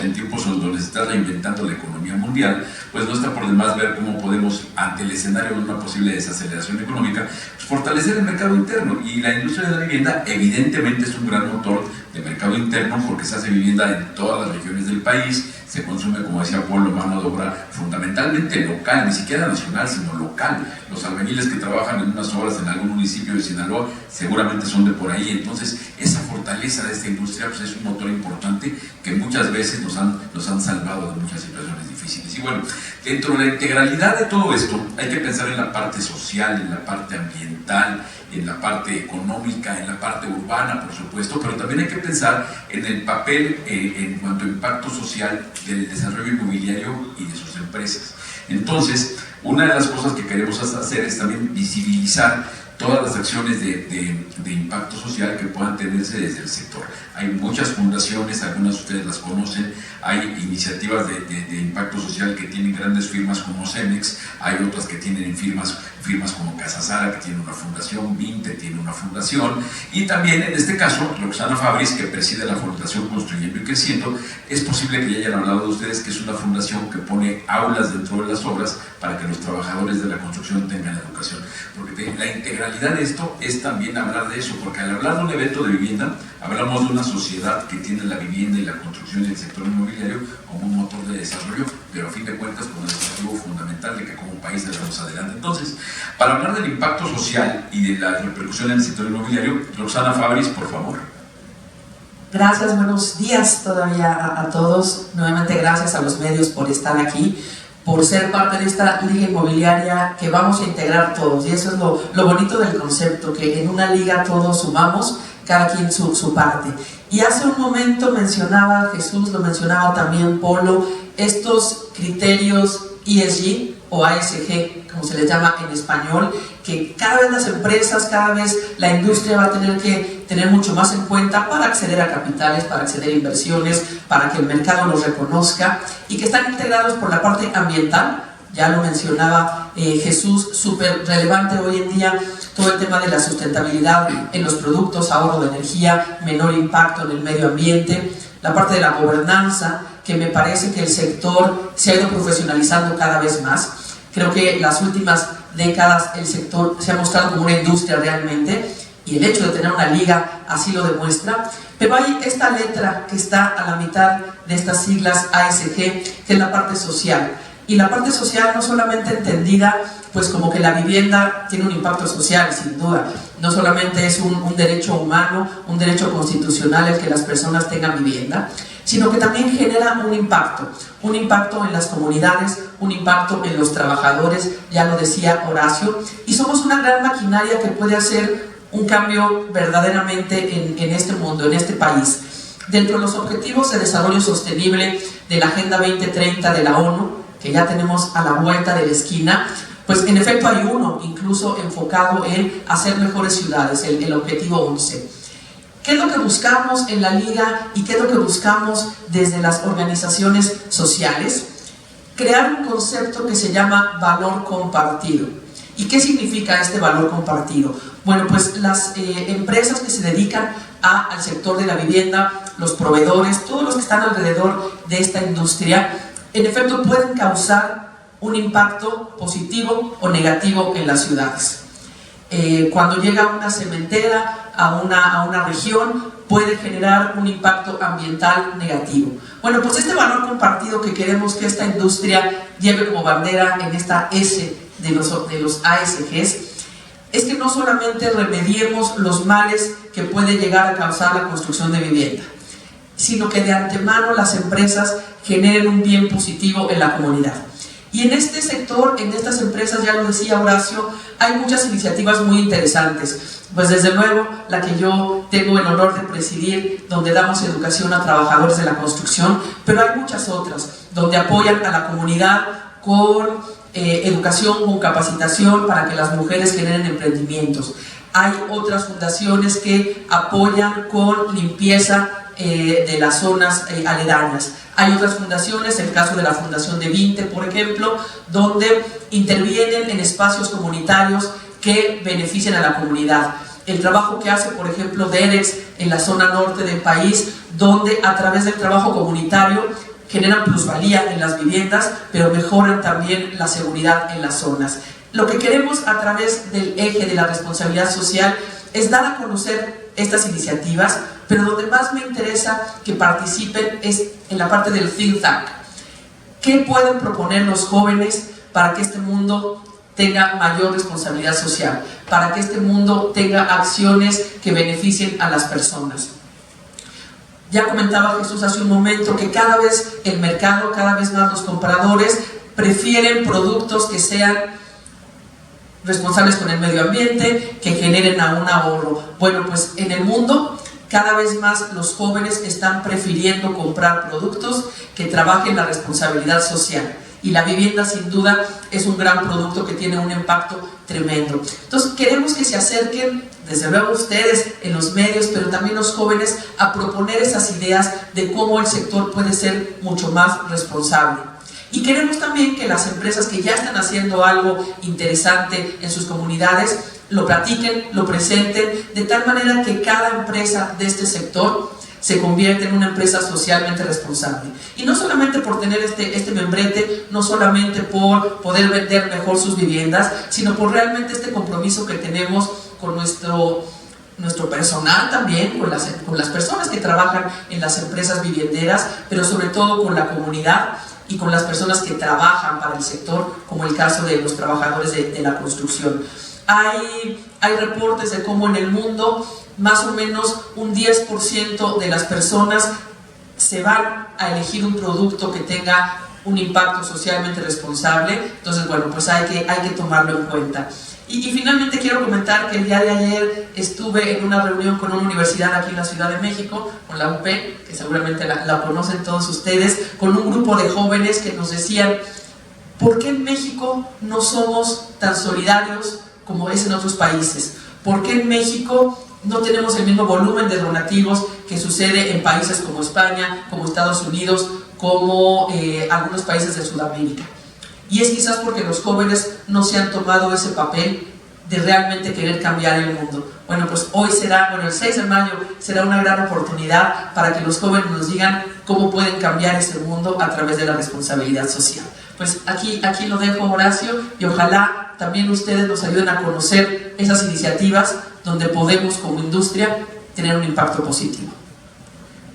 donde se está reinventando la economía mundial, pues no está por demás ver cómo podemos, ante el escenario de una posible desaceleración económica, pues fortalecer el mercado interno. Y la industria de la vivienda evidentemente es un gran motor de mercado interno, porque se hace vivienda en todas las regiones del país, se consume, como decía Polo, mano de obra fundamentalmente local, ni siquiera nacional, sino local. Los albañiles que trabajan en unas obras en algún municipio de Sinaloa seguramente son de por ahí. Entonces, esa fortaleza de esta industria pues es un motor importante que muchas veces nos han salvado de muchas situaciones difíciles. difíciles. Y bueno, dentro de la integralidad de todo esto, hay que pensar en la parte social, en la parte ambiental, en la parte económica, en la parte urbana, por supuesto, pero también hay que pensar en el papel en cuanto a impacto social del desarrollo inmobiliario y de sus empresas. Entonces, una de las cosas que queremos hacer es también visibilizar todas las acciones de impacto social que puedan tenerse desde el sector. Hay muchas fundaciones, algunas de ustedes las conocen, hay iniciativas de impacto social que tienen grandes firmas como Cemex, hay otras que tienen firmas como Casa Sara, que tiene una fundación, Vinte tiene una fundación, y también en este caso, Roxana Fabris, que preside la Fundación Construyendo y Creciendo, es posible que ya hayan hablado de ustedes que es una fundación que pone aulas dentro de las obras para que los trabajadores de la construcción tengan educación, porque la integralidad de esto es también hablar de eso, porque al hablar de un evento de vivienda, hablamos de una sociedad que tiene la vivienda y la construcción y el sector inmobiliario como un motor de desarrollo, pero a fin de cuentas con el objetivo fundamental de que como país salgamos adelante. Entonces, para hablar del impacto social y de la repercusión en el sector inmobiliario, Roxana Fabris, por favor.
Gracias, buenos días todavía a todos. Nuevamente gracias a los medios por estar aquí, por ser parte de esta liga inmobiliaria que vamos a integrar todos. Y eso es lo bonito del concepto, que en una liga todos sumamos, cada quien su parte. Y hace un momento mencionaba Jesús, lo mencionaba también Polo, estos criterios ESG o ASG, como se les llama en español, que cada vez las empresas, cada vez la industria va a tener que tener mucho más en cuenta para acceder a capitales, para acceder a inversiones, para que el mercado los reconozca, y que están integrados por la parte ambiental. Ya lo mencionaba Jesús, súper relevante hoy en día todo el tema de la sustentabilidad en los productos, ahorro de energía, menor impacto en el medio ambiente, la parte de la gobernanza, que me parece que el sector se ha ido profesionalizando cada vez más. Creo que las últimas décadas el sector se ha mostrado como una industria realmente, y el hecho de tener una liga así lo demuestra. Pero hay esta letra que está a la mitad de estas siglas ASG, que es la parte social. Y la parte social no solamente entendida pues como que la vivienda tiene un impacto social, sin duda. No solamente es un derecho humano, un derecho constitucional el que las personas tengan vivienda, sino que también genera un impacto en las comunidades, un impacto en los trabajadores, ya lo decía Horacio, y somos una gran maquinaria que puede hacer un cambio verdaderamente en este mundo, en este país. Dentro de los objetivos de desarrollo sostenible de la Agenda 2030 de la ONU, que ya tenemos a la vuelta de la esquina, pues en efecto hay uno incluso enfocado en hacer mejores ciudades, el objetivo 11. ¿Qué es lo que buscamos en la liga y qué es lo que buscamos desde las organizaciones sociales? Crear un concepto que se llama valor compartido. ¿Y qué significa este valor compartido? Bueno, pues las empresas que se dedican al sector de la vivienda, los proveedores, todos los que están alrededor de esta industria, en efecto pueden causar un impacto positivo o negativo en las ciudades. Cuando llega una cementera a una región, puede generar un impacto ambiental negativo. Bueno, pues este valor compartido que queremos que esta industria lleve como bandera en esta S de los ASGs, es que no solamente remediemos los males que puede llegar a causar la construcción de vivienda, sino que de antemano las empresas generen un bien positivo en la comunidad. Y en este sector, en estas empresas, ya lo decía Horacio, hay muchas iniciativas muy interesantes. Pues desde luego, la que yo tengo el honor de presidir, donde damos educación a trabajadores de la construcción, pero hay muchas otras, donde apoyan a la comunidad con educación, con capacitación para que las mujeres generen emprendimientos. Hay otras fundaciones que apoyan con limpieza de las zonas aledañas. Hay otras fundaciones, el caso de la Fundación de Vinte, por ejemplo, donde intervienen en espacios comunitarios que benefician a la comunidad. El trabajo que hace, por ejemplo, DEREX en la zona norte del país, donde a través del trabajo comunitario generan plusvalía en las viviendas, pero mejoran también la seguridad en las zonas. Lo que queremos a través del eje de la responsabilidad social es dar a conocer estas iniciativas, pero donde más me interesa que participen es en la parte del think tank. ¿Qué pueden proponer los jóvenes para que este mundo tenga mayor responsabilidad social? Para que este mundo tenga acciones que beneficien a las personas. Ya comentaba Jesús hace un momento que cada vez el mercado, cada vez más los compradores prefieren productos que sean responsables con el medio ambiente, que generen un ahorro. Bueno, pues en el mundo cada vez más los jóvenes están prefiriendo comprar productos que trabajen la responsabilidad social. Y la vivienda sin duda es un gran producto que tiene un impacto tremendo. Entonces queremos que se acerquen, desde luego ustedes en los medios, pero también los jóvenes, a proponer esas ideas de cómo el sector puede ser mucho más responsable. Y queremos también que las empresas que ya están haciendo algo interesante en sus comunidades lo platiquen, lo presenten, de tal manera que cada empresa de este sector se convierte en una empresa socialmente responsable. Y no solamente por tener este membrete, no solamente por poder vender mejor sus viviendas, sino por realmente este compromiso que tenemos con nuestro personal también, con las personas que trabajan en las empresas vivienderas, pero sobre todo con la comunidad y con las personas que trabajan para el sector, como el caso de los trabajadores de la construcción. Hay reportes de cómo en el mundo más o menos un 10% de las personas se van a elegir un producto que tenga un impacto socialmente responsable. Entonces, bueno, pues hay que tomarlo en cuenta. Y finalmente quiero comentar que el día de ayer estuve en una reunión con una universidad aquí en la Ciudad de México, con la UP, que seguramente la conocen todos ustedes, con un grupo de jóvenes que nos decían: ¿por qué en México no somos tan solidarios como es en otros países? ¿Por qué en México no tenemos el mismo volumen de donativos que sucede en países como España, como Estados Unidos, como algunos países de Sudamérica? Y es quizás porque los jóvenes no se han tomado ese papel de realmente querer cambiar el mundo. Bueno, pues hoy el 6 de mayo será una gran oportunidad para que los jóvenes nos digan cómo pueden cambiar este mundo a través de la responsabilidad social. Pues aquí lo dejo, Horacio, y ojalá también ustedes nos ayuden a conocer esas iniciativas donde podemos como industria tener un impacto positivo.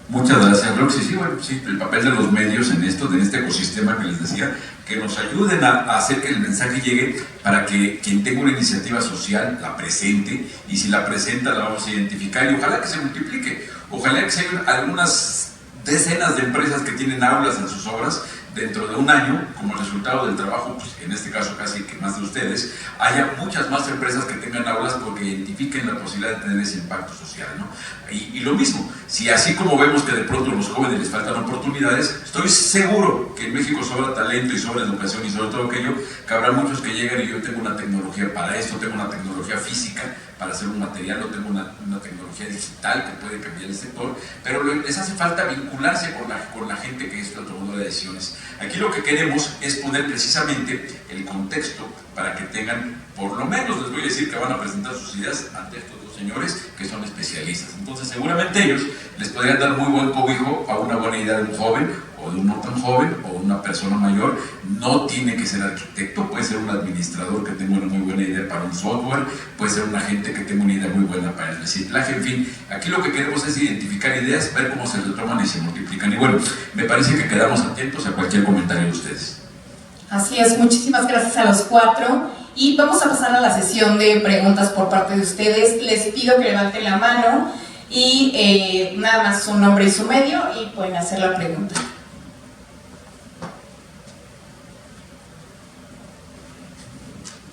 Muchas gracias, Roxy. Sí, bueno, sí, el papel de los medios en este ecosistema que les decía, que nos ayuden a hacer que el mensaje llegue para que quien tenga una iniciativa social la presente, y si la presenta la vamos a identificar y ojalá que se multiplique, ojalá que se hagan algunas decenas de empresas que tienen aulas en sus obras. Dentro de un año, como resultado del trabajo, pues en este caso casi que más de ustedes, haya muchas más empresas que tengan aulas porque identifiquen la posibilidad de tener ese impacto social, ¿no? Y lo mismo, si así como vemos que de pronto a los jóvenes les faltan oportunidades, estoy seguro que en México sobra talento y sobra educación y sobre todo aquello, que habrá muchos que llegan y yo tengo una tecnología para esto, tengo una tecnología física para hacer un material, o tengo una tecnología digital que puede cambiar el sector, pero les hace falta vincularse con la gente que es la tomadora de decisiones. Aquí lo que queremos es poner precisamente el contexto para que tengan, por lo menos les voy a decir que van a presentar sus ideas ante estos dos señores que son especialistas. Entonces seguramente ellos les podrían dar muy buen cobijo a una buena idea de un joven o de un no tan joven o una persona mayor. No tiene que ser arquitecto, puede ser un administrador que tenga una muy buena idea para un software, puede ser una gente que tenga una idea muy buena para el reciclaje, en fin. Aquí lo que queremos es identificar ideas, ver cómo se retoman y se multiplican. Y bueno, me parece que quedamos atentos a cualquier comentario de ustedes.
Así es, muchísimas gracias a los cuatro y vamos a pasar a la sesión de preguntas por parte de ustedes. Les pido que levanten la mano y nada más su nombre y su medio y pueden hacer la pregunta.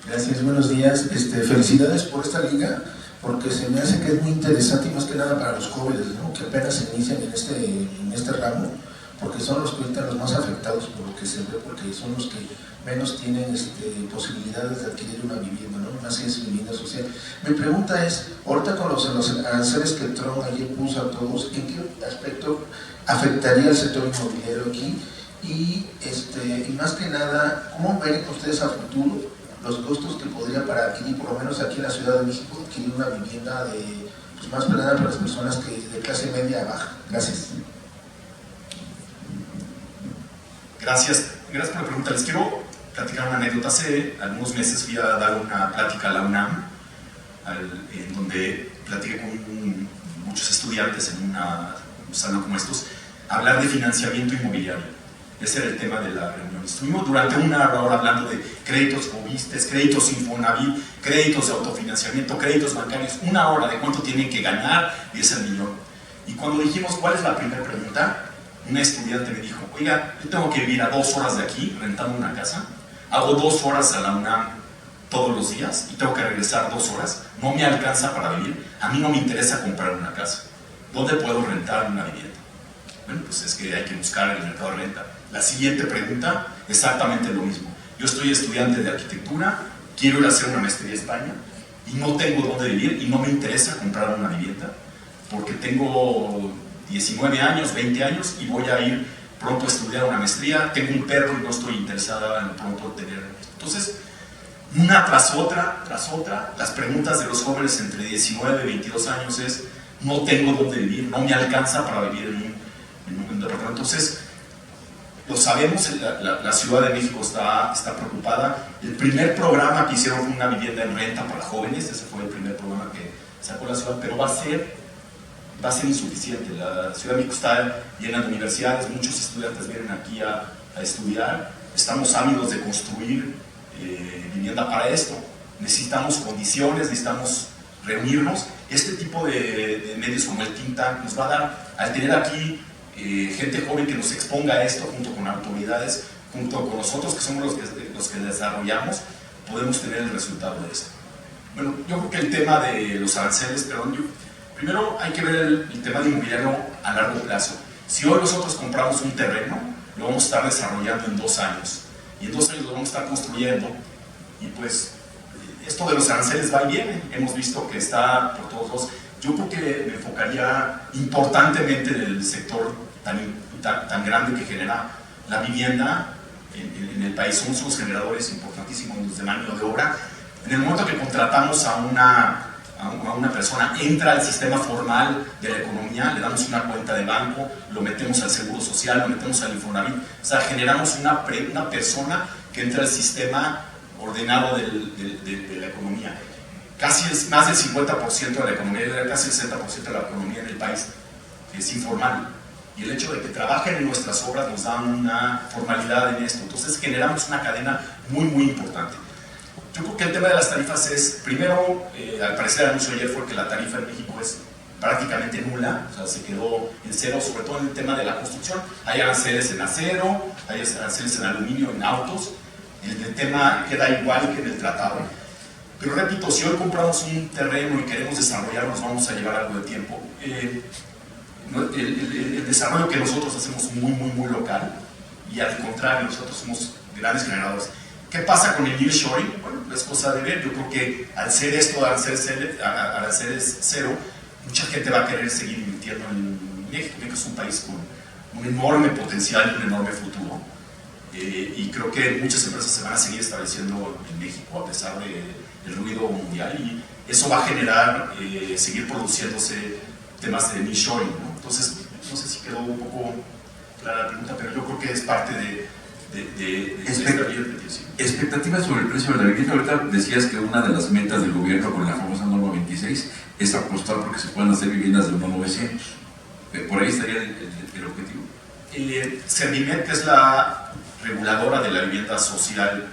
Gracias, buenos días. Felicidades por esta liga, porque se me hace que es muy interesante y más que nada para los jóvenes, ¿no?, que apenas se inician en este ramo, porque son los que están los más afectados por lo que se ve, porque son los que menos tienen posibilidades de adquirir una vivienda, ¿no?, más que es vivienda social. Mi pregunta es, ahorita con los aranceles que Trump ayer puso a todos, ¿en qué aspecto afectaría el sector inmobiliario aquí? Y más que nada, ¿cómo ven ustedes a futuro los costos que podría para adquirir, por lo menos aquí en la Ciudad de México, adquirir una vivienda más planeada para las personas de clase media a baja? Gracias.
Gracias por la pregunta. Les quiero platicar una anécdota. Hace algunos meses fui a dar una plática a la UNAM, en donde platiqué con muchos estudiantes en un salón como estos, a hablar de financiamiento inmobiliario. Ese era el tema de la reunión. Estuvimos durante una hora hablando de créditos Fobistes, créditos Infonavit, créditos de autofinanciamiento, créditos bancarios. Una hora de cuánto tienen que ganar y es el millón. Y cuando dijimos cuál es la primera pregunta, una estudiante me dijo, oiga, yo tengo que vivir a 2 horas de aquí rentando una casa, hago 2 horas a la UNAM todos los días y tengo que regresar 2 horas, no me alcanza para vivir, a mí no me interesa comprar una casa, ¿dónde puedo rentar una vivienda? Bueno, pues es que hay que buscar en el mercado de renta. La siguiente pregunta, exactamente lo mismo. Yo estoy estudiante de arquitectura, quiero ir a hacer una maestría a España y no tengo dónde vivir y no me interesa comprar una vivienda porque tengo 19 años, 20 años y voy a ir pronto a estudiar una maestría, tengo un perro y no estoy interesada en pronto tener esto. Entonces, una tras otra, las preguntas de los jóvenes entre 19 y 22 años es, no tengo dónde vivir, no me alcanza para vivir en un departamento. Entonces, lo sabemos, la Ciudad de México está preocupada. El primer programa que hicieron fue una vivienda en renta para jóvenes, ese fue el primer programa que sacó la ciudad, pero va a ser insuficiente. La Ciudad de México está llena de universidades, muchos estudiantes vienen aquí a estudiar, estamos ávidos de construir vivienda para esto. Necesitamos condiciones, necesitamos reunirnos. Este tipo de medios como el Think Tank nos va a dar, al tener aquí gente joven que nos exponga esto junto con autoridades, junto con nosotros que somos los que desarrollamos, podemos tener el resultado de esto. Bueno, yo creo que el tema de los aranceles, primero hay que ver el tema de inmobiliario a largo plazo. Si hoy nosotros compramos un terreno, lo vamos a estar desarrollando en 2 años, y en 2 años lo vamos a estar construyendo, y pues esto de los aranceles va y viene, hemos visto que está por todos lados. Yo creo que me enfocaría importantemente en el sector tan grande que genera la vivienda en el país. Somos los generadores importantísimos de mano de obra. En el momento que contratamos a una persona, entra al sistema formal de la economía, le damos una cuenta de banco, lo metemos al Seguro Social, lo metemos al Infonavit, o sea, generamos una persona que entra al sistema ordenado de la economía. Casi es más del 50% de la economía, casi el 60% de la economía en el país es informal. Y el hecho de que trabajen en nuestras obras nos da una formalidad en esto. Entonces generamos una cadena muy, muy importante. Yo creo que el tema de las tarifas es, primero, al parecer el anuncio ayer fue que la tarifa en México es prácticamente nula, o sea, se quedó en cero, sobre todo en el tema de la construcción. Hay aranceles en acero, hay aranceles en aluminio, en autos. El tema queda igual que en el tratado. Pero repito, si hoy compramos un terreno y queremos desarrollarnos, vamos a llevar algo de tiempo. El desarrollo que nosotros hacemos muy, muy, muy local, y al contrario, nosotros somos grandes generadores. ¿Qué pasa con el nearshoring? Bueno, es cosa de ver. Yo creo que al ser esto, al ser cero, mucha gente va a querer seguir invirtiendo en México. México es un país con un enorme potencial y un enorme futuro. Y creo que muchas empresas se van a seguir estableciendo en México a pesar del ruido mundial, y eso va a generar seguir produciéndose temas de nearshoring, ¿no? Entonces, no sé si quedó un poco clara la pregunta, pero yo creo que es parte de
expectativas sobre el precio de la vivienda. Ahorita decías que una de las metas del gobierno con la famosa norma 26 es apostar porque se puedan hacer viviendas de 1.900. ¿Por ahí estaría el objetivo?
Servimet, que es la reguladora de la vivienda social,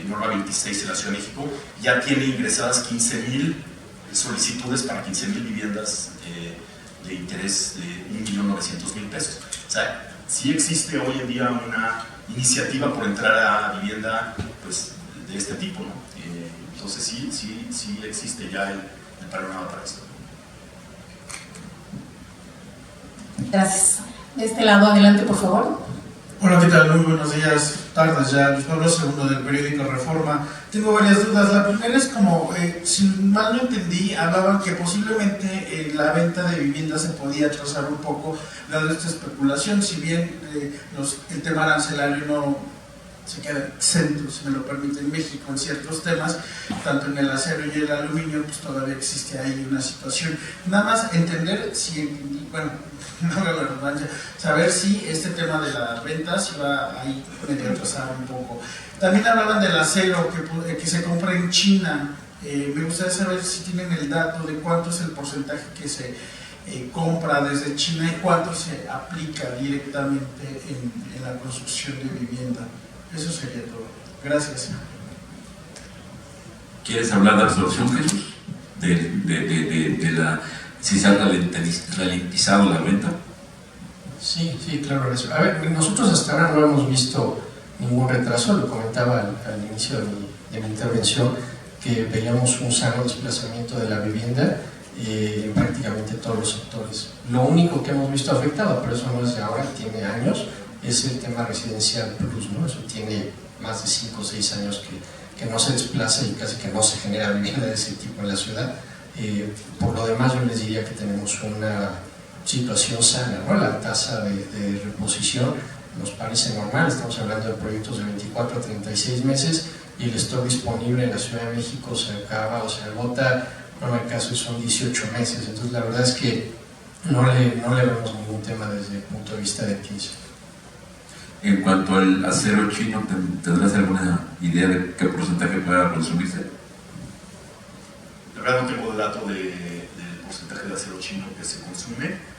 norma 26 de la Ciudad de México, ya tiene ingresadas 15,000 solicitudes para 15,000 viviendas de interés de 1.900.000 pesos. O sea, sí existe hoy en día una iniciativa por entrar a vivienda pues, de este tipo, ¿no? Entonces sí existe ya el panorama para esto.
Gracias. De este lado, adelante, por favor.
Hola, ¿qué tal? Muy buenos días, tardes ya. Luis Pablo II del periódico Reforma. Tengo varias dudas. La primera es como, si mal no entendí, hablaban que posiblemente la venta de viviendas se podía atrasar un poco dado esta especulación, si bien el tema arancelario no se queda exento, si me lo permite, en México en ciertos temas, tanto en el acero y el aluminio, pues todavía existe ahí una situación. Nada más entender si, bueno, no me la redundancia, saber si este tema de las ventas iba ahí medio atrasado un poco. También hablaban del acero que se compra en China. Me gustaría saber si tienen el dato de cuánto es el porcentaje que se compra desde China y cuánto se aplica directamente en la construcción de vivienda. Eso sería todo. Gracias.
¿Quieres hablar de absorción, Jesús? De si se ha ralentizado la venta.
Sí, sí, claro. A ver, nosotros hasta ahora no hemos visto ningún retraso, lo comentaba al inicio de mi intervención, que veíamos un sano desplazamiento de la vivienda en prácticamente todos los sectores. Lo único que hemos visto afectado, pero eso no es de ahora, tiene años, es el tema residencial plus, ¿no? Eso tiene más de 5 o 6 años que no se desplaza y casi que no se genera vivienda de ese tipo en la ciudad. Por lo demás, yo les diría que tenemos una situación sana, ¿no? La tasa de reposición nos parece normal, estamos hablando de proyectos de 24 a 36 meses y el stock disponible en la Ciudad de México se acaba o se agota, no en el caso son 18 meses, entonces la verdad es que no le vemos ningún tema desde el punto de vista de TINSA.
En cuanto al acero chino, ¿tendrás alguna idea de qué porcentaje pueda consumirse?
La verdad no tengo el dato del porcentaje de acero chino que se consume.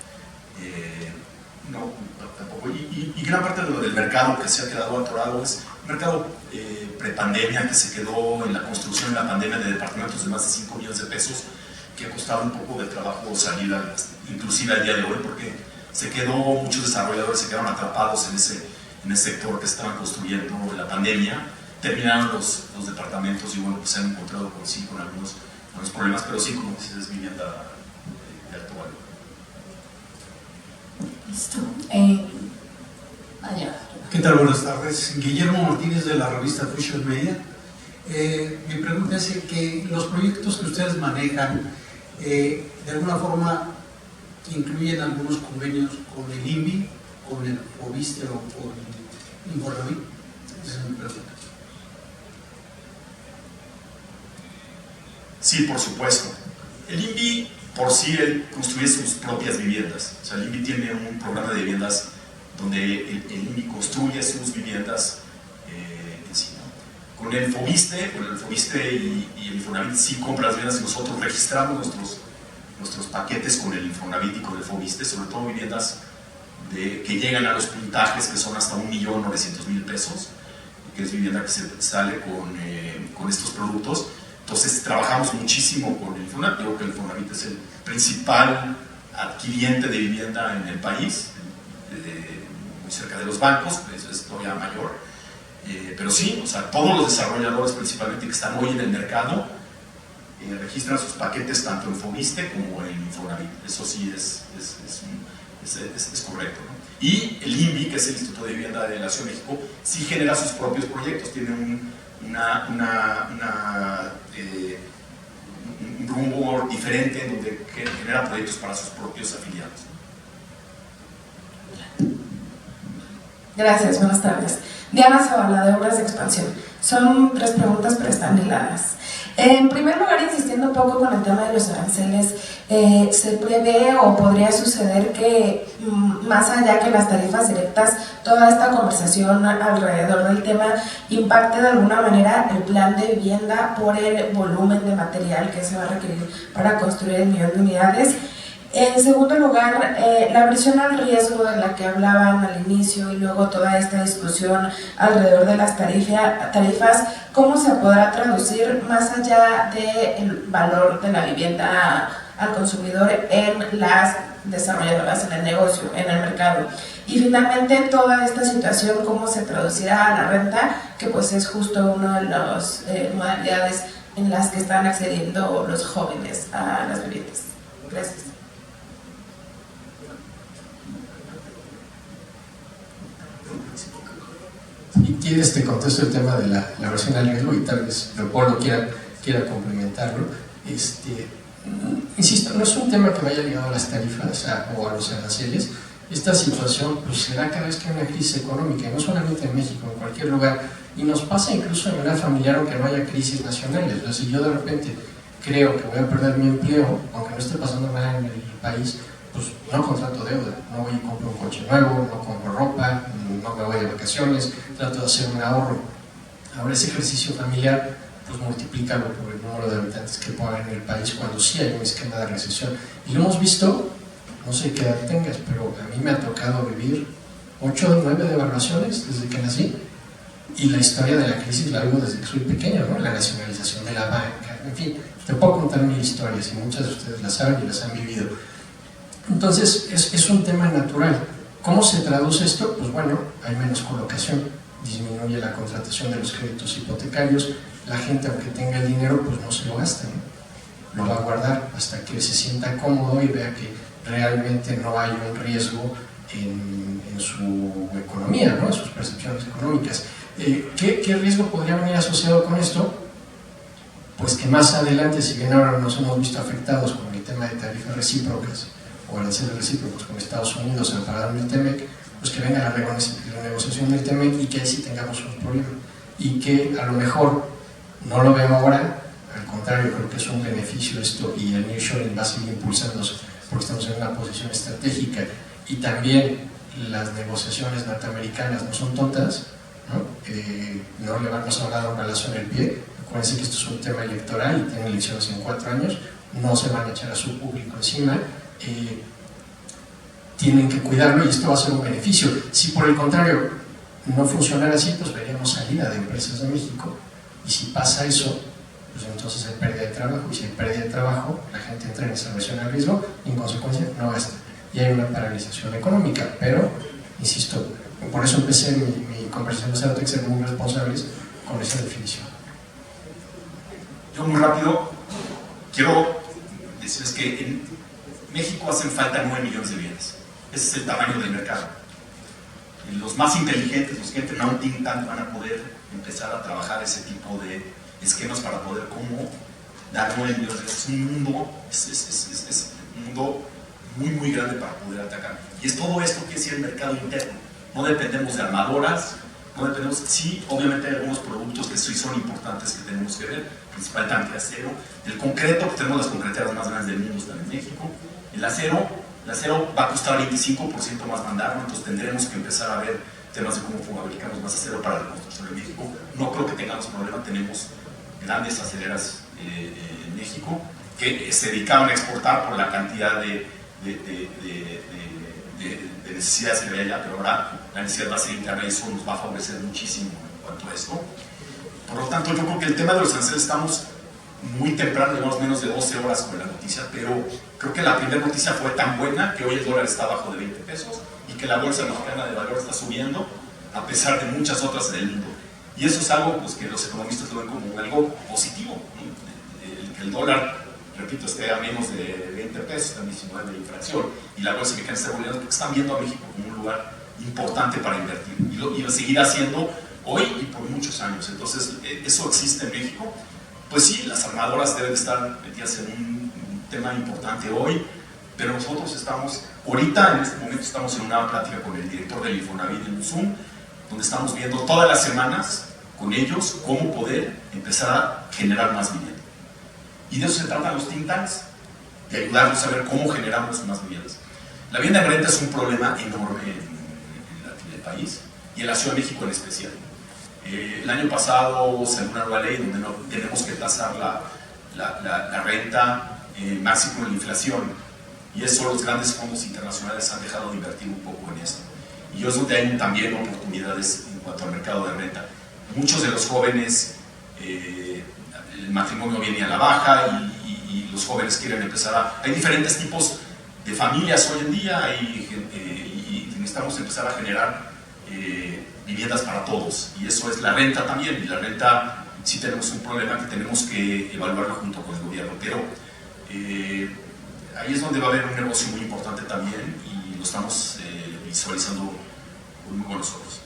No, tampoco. Y gran parte del mercado que se ha quedado atorado es un mercado prepandemia que se quedó en la construcción en la pandemia de departamentos de más de 5 millones de pesos, que ha costado un poco de trabajo salir, inclusive al día de hoy, porque muchos desarrolladores se quedaron atrapados en ese sector que estaban construyendo en la pandemia. Terminaron los departamentos y bueno, pues se han encontrado con algunos problemas, pero sí, como dices, es vivienda de alto valor.
Listo. Allá.
¿Qué tal? Buenas tardes. Guillermo Martínez de la revista Fusion Media. Mi pregunta es que los proyectos que ustedes manejan de alguna forma incluyen algunos convenios con el INVI, con el FOBISTE o con Infonavit. Esa es mi pregunta.
Sí, por supuesto. El INVI por sí él construye sus propias viviendas. O sea, el INVI tiene un programa de viviendas donde el INVI construye sus viviendas en sí, ¿no? Con el FOBISTE y el Infonavit sí compra las viviendas y nosotros registramos nuestros paquetes con el Infonavit y con el FOBISTE, sobre todo viviendas que llegan a los puntajes que son hasta 1.900.000 pesos, que es vivienda que se sale con estos productos. Entonces trabajamos muchísimo con el Infonavit. Digo que el Infonavit es el principal adquiriente de vivienda en el país, muy cerca de los bancos, eso es todavía mayor. Pero sí, o sea, todos los desarrolladores principalmente que están hoy en el mercado registran sus paquetes tanto en FOBISTE como en Infonavit. Eso sí es correcto, ¿no? Y el INVI, que es el Instituto de Vivienda de la Ciudad de México, sí genera sus propios proyectos, tiene un rumbo diferente en donde genera proyectos para sus propios afiliados.
Gracias, buenas tardes. Diana Zavala, de Obras de Expansión. Son 3 preguntas, pero están hiladas. En primer lugar, insistiendo un poco con el tema de los aranceles, ¿se prevé o podría suceder que, más allá que las tarifas directas, toda esta conversación alrededor del tema impacte de alguna manera el plan de vivienda por el volumen de material que se va a requerir para construir el 1.000.000 de unidades? En segundo lugar, la versión al riesgo de la que hablaban al inicio y luego toda esta discusión alrededor de las tarifas, ¿cómo se podrá traducir más allá del valor de la vivienda al consumidor en las desarrolladoras, en el negocio, en el mercado? Y finalmente, toda esta situación, ¿cómo se traducirá a la renta? Que pues es justo una de las modalidades en las que están accediendo los jóvenes a las viviendas. Gracias.
Si quieres te contesto el tema de la versión al riesgo y tal vez Leopoldo quiera complementarlo. Insisto, no es un tema que vaya ligado a las tarifas o a los aranceles. Esta situación pues, se da cada vez que hay una crisis económica, y no solamente en México, en cualquier lugar, y nos pasa incluso de manera familiar aunque no haya crisis nacionales. O sea, si yo de repente creo que voy a perder mi empleo, aunque no esté pasando nada en el país, pues no contrato deuda, no voy y compro un coche nuevo, no compro ropa, no me voy de vacaciones, trato de hacer un ahorro. Ahora ese ejercicio familiar pues multiplícalo por el número de habitantes que pueda haber en el país cuando sí hay un esquema de recesión. Y lo hemos visto, no sé qué edad tengas, pero a mí me ha tocado vivir 8 o 9 devaluaciones desde que nací, y la historia de la crisis la vivo desde que soy pequeño, ¿no? La nacionalización de la banca, en fin, Te puedo contar mil historias y muchas de ustedes las saben y las han vivido. Entonces, es un tema natural. ¿Cómo se traduce esto? Pues bueno, hay menos colocación, disminuye la contratación de los créditos hipotecarios, la gente, aunque tenga el dinero, pues no se lo gasta, ¿no? Lo va a guardar hasta que se sienta cómodo y vea que realmente no hay un riesgo en su economía, ¿no? En sus percepciones económicas. ¿Qué riesgo podría venir asociado con esto? Pues que más adelante, si bien ahora nos hemos visto afectados con el tema de tarifas recíprocas o aranceles recíprocos con Estados Unidos amparado en el TEMEC, pues que venga la renegociación del TEMEC y que ahí sí tengamos un problema. Y que a lo mejor, no lo veo ahora, al contrario, creo que es un beneficio esto y el nearshoring va a seguir impulsándose porque estamos en una posición estratégica y también las negociaciones norteamericanas no son tontas, ¿no? No se van a dar un balazo en el pie. Acuérdense que esto es un tema electoral y tienen elecciones en 4 años, no se van a echar a su público encima, tienen que cuidarlo y esto va a ser un beneficio. Si por el contrario no funcionara así, pues veríamos salida de empresas de México, y si pasa eso, pues entonces hay pérdida de trabajo, y si hay pérdida de trabajo, la gente entra en esa versión al riesgo y en consecuencia no gasta, y hay una paralización económica. Pero, insisto, por eso empecé mi conversación de Cerotex, ser muy responsables con esa definición.
Yo muy rápido quiero decirles que en México hacen falta 9 millones de bienes. Ese es el tamaño del mercado. Y los más inteligentes, los que entren a un think tank, van a poder empezar a trabajar ese tipo de esquemas para poder cómo dar 9 millones de bienes. Es un mundo, es un mundo muy, muy grande para poder atacar. Y es todo esto que es el mercado interno. No dependemos de armadoras, no dependemos, sí, obviamente hay algunos productos que sí son importantes que tenemos que ver, principalmente acero. El concreto, pues tenemos las concreteras más grandes del mundo, están en México. El acero va a costar 25% más mandarlo, entonces tendremos que empezar a ver temas de cómo fabricamos más acero para la construcción de México. No creo que tengamos problema, tenemos grandes aceleras en México que se dedicaban a exportar por la cantidad de necesidades que había allá, pero ahora la necesidad va a ser interna y eso nos va a favorecer muchísimo en cuanto a esto. Por lo tanto, yo creo que el tema de los aranceles estamos muy temprano, llevamos menos de 12 horas con la noticia, pero creo que la primera noticia fue tan buena que hoy el dólar está abajo de 20 pesos y que la bolsa mexicana de valores está subiendo a pesar de muchas otras en el mundo. Y eso es algo pues, que los economistas lo ven como algo positivo, ¿no? Que el dólar, repito, esté a menos de 20 pesos, está en 19 de inflación, y la bolsa mexicana está volviendo porque están viendo a México como un lugar importante para invertir, y lo seguirá haciendo hoy y por muchos años. Entonces, eso existe en México. Pues sí, las armadoras deben estar metidas en un tema importante hoy, pero nosotros estamos, ahorita en este momento estamos en una plática con el director del Infonavit en un Zoom, donde estamos viendo todas las semanas con ellos cómo poder empezar a generar más vivienda. Y de eso se tratan los think tanks, de ayudarnos a ver cómo generamos más viviendas. La vivienda en renta es un problema enorme en el país y en la Ciudad de México en especial. El año pasado salió una nueva ley donde no tenemos que tasar la renta máximo en la inflación, y eso los grandes fondos internacionales han dejado de invertir un poco en esto. Y es donde hay también oportunidades en cuanto al mercado de renta. Muchos de los jóvenes, el matrimonio viene a la baja y los jóvenes quieren empezar a... Hay diferentes tipos de familias hoy en día y necesitamos empezar a generar viviendas para todos, y eso es la renta también. Y la renta sí tenemos un problema que tenemos que evaluarlo junto con el gobierno, pero ahí es donde va a haber un negocio muy importante también y lo estamos visualizando con muy buenos ojos.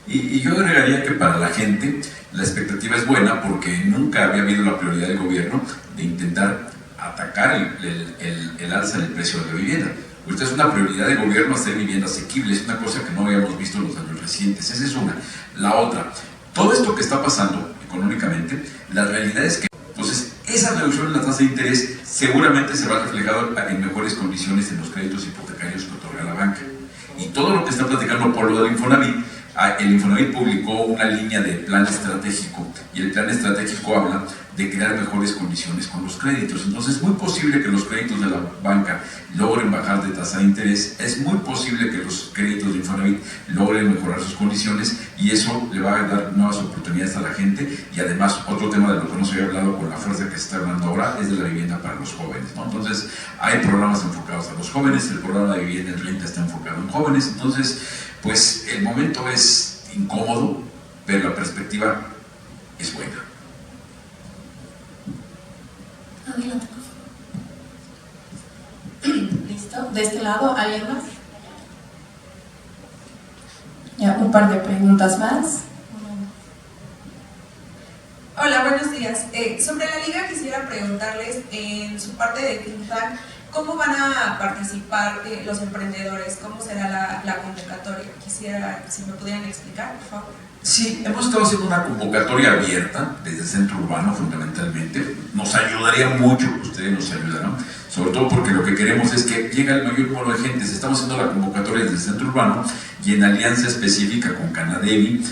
Y yo agregaría que para la gente la expectativa es buena porque nunca había habido la prioridad del gobierno de intentar atacar el alza del precio de la vivienda. Ahorita es una prioridad del gobierno hacer vivienda asequible, es una cosa que no habíamos visto en los años recientes. Esa es una. La otra, todo esto que está pasando económicamente, la realidad es que entonces esa reducción en la tasa de interés seguramente se va reflejado en mejores condiciones en los créditos hipotecarios que otorga la banca. Y todo lo que está platicando Polo del Infonavit, el Infonavit publicó una línea de plan estratégico y el plan estratégico habla de crear mejores condiciones con los créditos. Entonces es muy posible que los créditos de la banca logren bajar de tasa de interés, es muy posible que los créditos de Infonavit logren mejorar sus condiciones y eso le va a dar nuevas oportunidades a la gente. Y además otro tema de lo que no se había hablado con la fuerza que se está hablando ahora es de la vivienda para los jóvenes, ¿no? Entonces hay programas enfocados a los jóvenes, el programa de vivienda en renta está enfocado en jóvenes, entonces pues el momento es incómodo, pero la perspectiva es buena.
Adelante. ¿Listo? ¿De este lado alguien más? Ya, un par de preguntas más.
Hola, buenos días. Sobre la liga quisiera preguntarles, en su parte de Think Tank, ¿cómo van a participar los emprendedores? ¿Cómo será la convocatoria? Quisiera, si me pudieran explicar, por favor.
Sí, hemos estado haciendo una convocatoria abierta desde el centro urbano fundamentalmente. Nos ayudaría mucho, ustedes nos ayudarán, sobre todo porque lo que queremos es que llegue el mayor número de gente. Estamos haciendo la convocatoria desde el centro urbano y en alianza específica con Canadevi,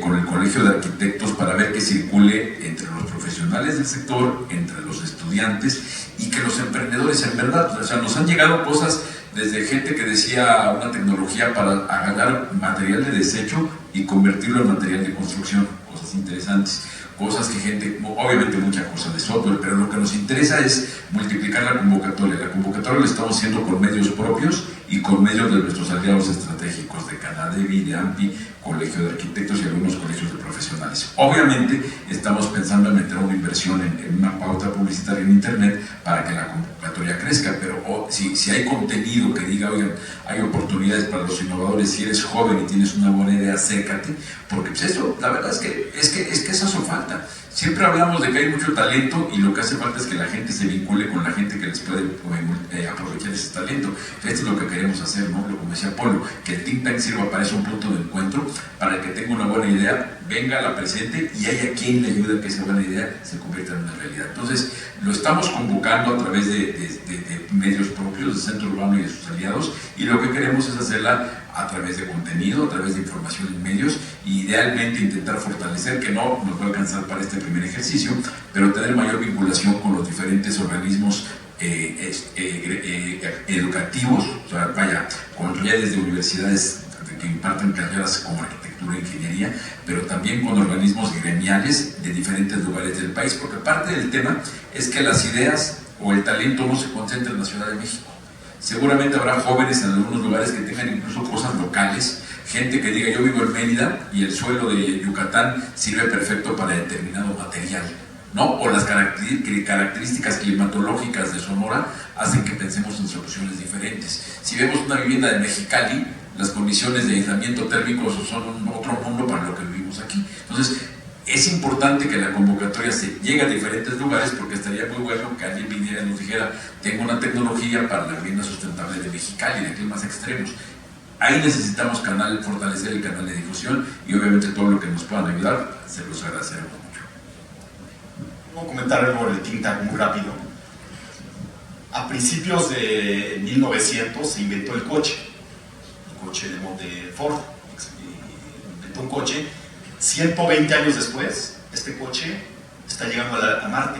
con el Colegio de Arquitectos, para ver que circule entre los profesionales del sector, entre los estudiantes y que los emprendedores en verdad, o sea, nos han llegado cosas desde gente que decía una tecnología para agarrar material de desecho y convertirlo en material de construcción, cosas interesantes, cosas que gente, obviamente mucha cosa de software, pero lo que nos interesa es multiplicar la convocatoria. La convocatoria la estamos haciendo con medios propios y con medios de nuestros aliados estratégicos, de Canadevi, de AMPI, Colegio de Arquitectos y algunos colegios de profesionales. Obviamente estamos pensando en meter una inversión en una pauta publicitaria en internet para que la convocatoria crezca, pero si hay contenido que diga, oigan, hay oportunidades para los innovadores, si eres joven y tienes una buena idea, acércate, porque pues eso, la verdad es que eso hace falta. Siempre hablamos de que hay mucho talento y lo que hace falta es que la gente se vincule con la gente que les puede aprovechar ese talento. Esto es lo que queremos hacer, ¿no? Como decía Polo, que el Think Tank sirva para eso, un punto de encuentro, para el que tenga una buena idea, venga, la presente y haya quien le ayude a que esa buena idea se convierta en una realidad. Entonces, lo estamos convocando a través de medios propios, del centro urbano y de sus aliados, y lo que queremos es hacerla a través de contenido, a través de información en medios, y idealmente intentar fortalecer, que no nos va a alcanzar para este primer ejercicio, pero tener mayor vinculación con los diferentes organismos educativos, o sea, vaya, con redes de universidades que imparten carreras como arquitectura e ingeniería, pero también con organismos gremiales de diferentes lugares del país, porque parte del tema es que las ideas o el talento no se concentra en la Ciudad de México. Seguramente habrá jóvenes en algunos lugares que tengan incluso cosas locales, gente que diga yo vivo en Mérida y el suelo de Yucatán sirve perfecto para determinado material, ¿no? O las características climatológicas de Sonora hacen que pensemos en soluciones diferentes. Si vemos una vivienda de Mexicali, las condiciones de aislamiento térmico son otro mundo para lo que vivimos aquí. Entonces, es importante que la convocatoria se llegue a diferentes lugares, porque estaría muy bueno que alguien viniera y nos dijera, tengo una tecnología para la vivienda sustentable de Mexicali, de climas extremos. Ahí necesitamos fortalecer el canal de difusión y obviamente todo lo que nos puedan ayudar, se los agradeceremos mucho.
Voy a comentar algo del Think Tank muy rápido. A principios de 1900 se inventó el coche de Ford, inventó un coche. 120 años después, este coche está llegando a Marte.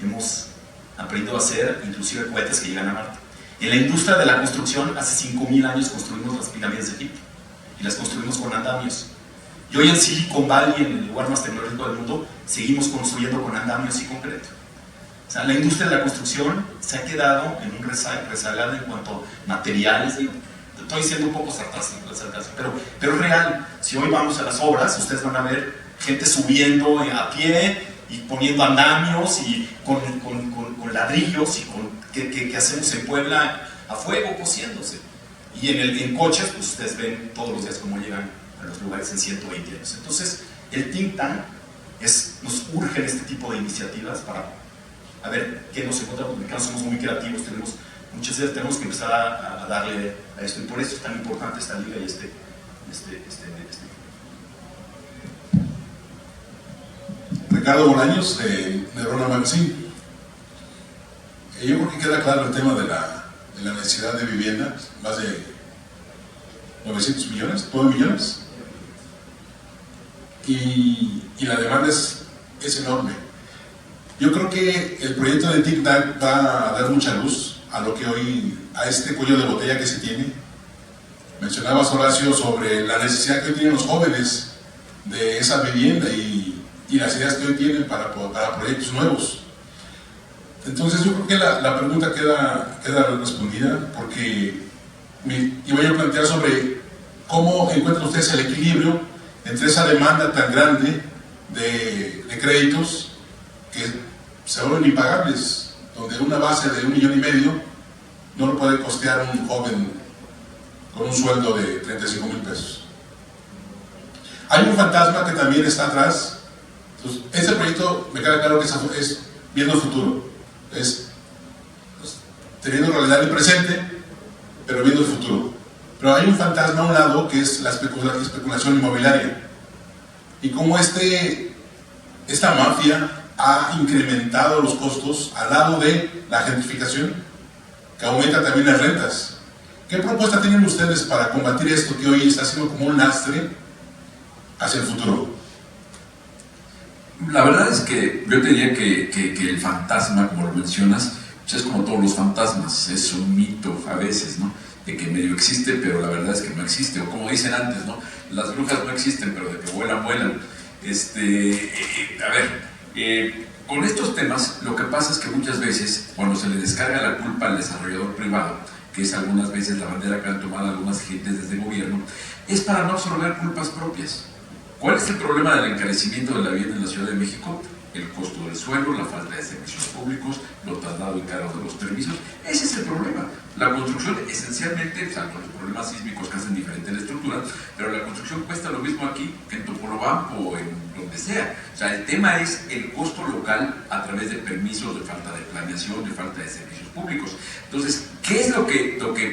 Hemos aprendido a hacer inclusive cohetes que llegan a Marte. En la industria de la construcción, hace 5000 años construimos las pirámides de Egipto y las construimos con andamios. Y hoy en Silicon Valley, en el lugar más tecnológico del mundo, seguimos construyendo con andamios y concreto. O sea, la industria de la construcción se ha quedado en un rezagado en cuanto a materiales. Estoy siendo un poco sarcástico, pero es real. Si hoy vamos a las obras, ustedes van a ver gente subiendo a pie y poniendo andamios y con ladrillos y que hacemos en Puebla a fuego, cociéndose. Y en coches, pues ustedes ven todos los días cómo llegan a los lugares en 120 años. Entonces, el Think Tank nos urge en este tipo de iniciativas para a ver qué nos encontramos. En caso somos muy creativos, tenemos muchas veces tenemos que empezar a darle a esto, y por eso es tan importante esta liga y
Ricardo Bolaños, de Rona Magazine. Yo creo que queda claro el tema de la necesidad de vivienda, más de 900 millones, 9 millones. y la demanda es enorme. Yo creo que el proyecto de TICDAC va a dar mucha luz a lo que hoy, a este cuello de botella que se tiene. Mencionabas, Horacio, sobre la necesidad que hoy tienen los jóvenes de esa vivienda y las ideas que hoy tienen para proyectos nuevos. Entonces yo creo que la pregunta queda respondida, porque iba yo a plantear sobre cómo encuentran ustedes el equilibrio entre esa demanda tan grande de créditos que se vuelven impagables, donde una base de 1,5 millones no lo puede costear un joven con un sueldo de 35,000 pesos. Hay un fantasma que también está atrás. Entonces, este proyecto me queda claro que es viendo el futuro, es teniendo realidad el presente, pero viendo el futuro. Pero hay un fantasma a un lado que es la especulación inmobiliaria, y cómo esta mafia ha incrementado los costos al lado de la gentrificación, que aumenta también las rentas. ¿Qué propuesta tienen ustedes para combatir esto que hoy está siendo como un lastre hacia el futuro?
La verdad es que yo te diría que el fantasma, como lo mencionas, pues es como todos los fantasmas, es un mito a veces, ¿no? De que medio existe, pero la verdad es que no existe, o como dicen antes, ¿no? Las brujas no existen, pero de que vuelan, vuelan. Con estos temas, lo que pasa es que muchas veces, cuando se le descarga la culpa al desarrollador privado, que es algunas veces la bandera que han tomado algunas gentes desde el gobierno, es para no absorber culpas propias. ¿Cuál es el problema del encarecimiento de la vivienda en la Ciudad de México? El costo del suelo, la falta de servicios públicos, lo tardado y caro de los permisos. Ese es el problema. La construcción, esencialmente, salvo los problemas sísmicos que hacen diferente la estructura, pero la construcción cuesta lo mismo aquí que en Topolobampo o en donde sea. O sea, el tema es el costo local a través de permisos, de falta de planeación, de falta de servicios públicos. Entonces, ¿qué es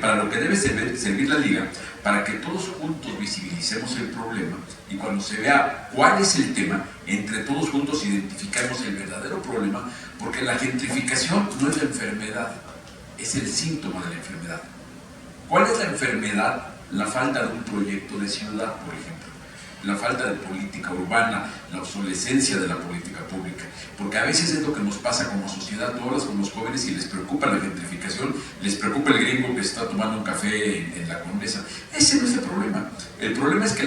para lo que debe servir la Liga? Para que todos juntos visibilicemos el problema, y cuando se vea cuál es el tema, entre todos juntos identificamos el verdadero problema, porque la gentrificación no es la enfermedad, es el síntoma de la enfermedad. ¿Cuál es la enfermedad? La falta de un proyecto de ciudad, por ejemplo, la falta de política urbana, la obsolescencia de la política pública, porque a veces es lo que nos pasa como sociedad. Tú hablas con los jóvenes y les preocupa la gentrificación, les preocupa el gringo que está tomando un café en la Condesa. Ese no es el problema. El problema es que